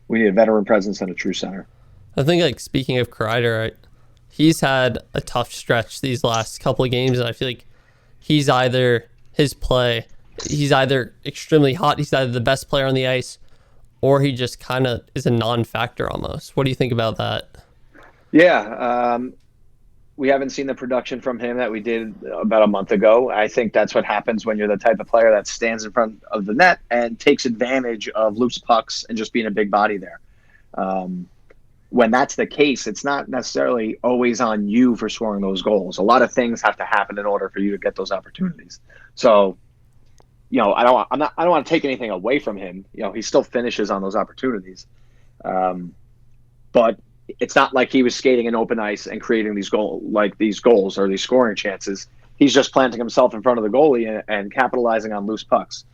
we need a veteran presence and a true center. I think, like, speaking of Kreider, he's had a tough stretch these last couple of games, and I feel like he's either extremely hot, he's either the best player on the ice, or he just kind of is a non-factor almost. What do you think about that? Yeah, we haven't seen the production from him that we did about a month ago. I think that's what happens when you're the type of player that stands in front of the net and takes advantage of loose pucks and just being a big body there. When that's the case, it's not necessarily always on you for scoring those goals. A lot of things have to happen in order for you to get those opportunities. So, I don't want to take anything away from him. He still finishes on those opportunities. But it's not like he was skating in open ice and creating these goals or these scoring chances. He's just planting himself in front of the goalie and capitalizing on loose pucks.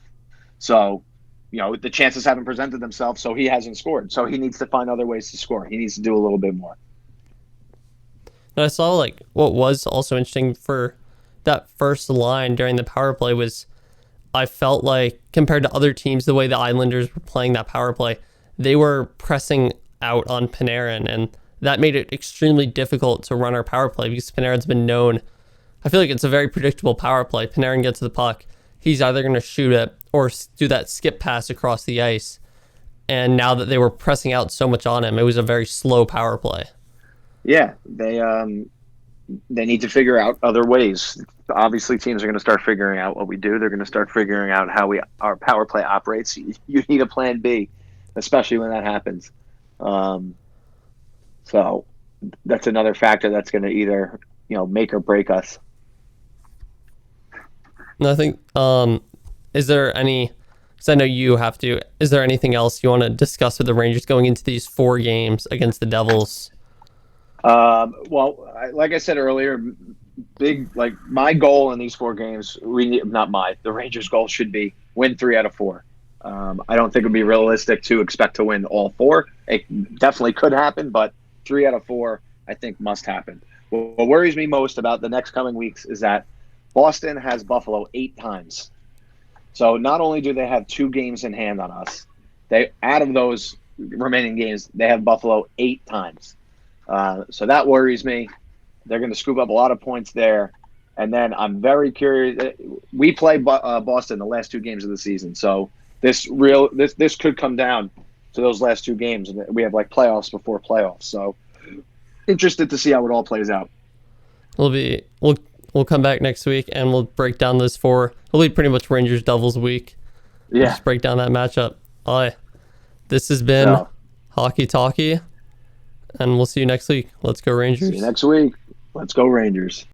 So, the chances haven't presented themselves, so he hasn't scored. So he needs to find other ways to score. He needs to do a little bit more. And I saw, what was also interesting for that first line during the power play was I felt like, compared to other teams, the way the Islanders were playing that power play, they were pressing out on Panarin, and that made it extremely difficult to run our power play because Panarin's been known. I feel like it's a very predictable power play. Panarin gets the puck. He's either going to shoot it or do that skip pass across the ice. And now that they were pressing out so much on him, it was a very slow power play. Yeah, they need to figure out other ways. Obviously, teams are going to start figuring out what we do. They're going to start figuring out how our power play operates. You need a plan B, especially when that happens. So that's another factor that's going to either make or break us. And I think, is there any, because I know you have to, is there anything else you want to discuss with the Rangers going into these 4 games against the Devils? Well, like I said earlier, big, like my goal in these 4 games, the Rangers' goal should be win 3 out of 4. I don't think it would be realistic to expect to win all 4. It definitely could happen, but 3 out of 4, I think, must happen. What worries me most about the next coming weeks is that Boston has Buffalo 8 times. So not only do they have 2 games in hand on us, they out of those remaining games, they have Buffalo 8 times. So that worries me. They're going to scoop up a lot of points there. And then I'm very curious. We play Boston the last 2 games of the season. So this could come down to those last 2 games. And we have like playoffs before playoffs. So interested to see how it all plays out. We'll come back next week and we'll break down those 4. It'll be pretty much Rangers Devils week. Yeah. Just break down that matchup. All right. This has been Hockey Talkey, and we'll see you next week. Let's go Rangers. See you next week. Let's go Rangers.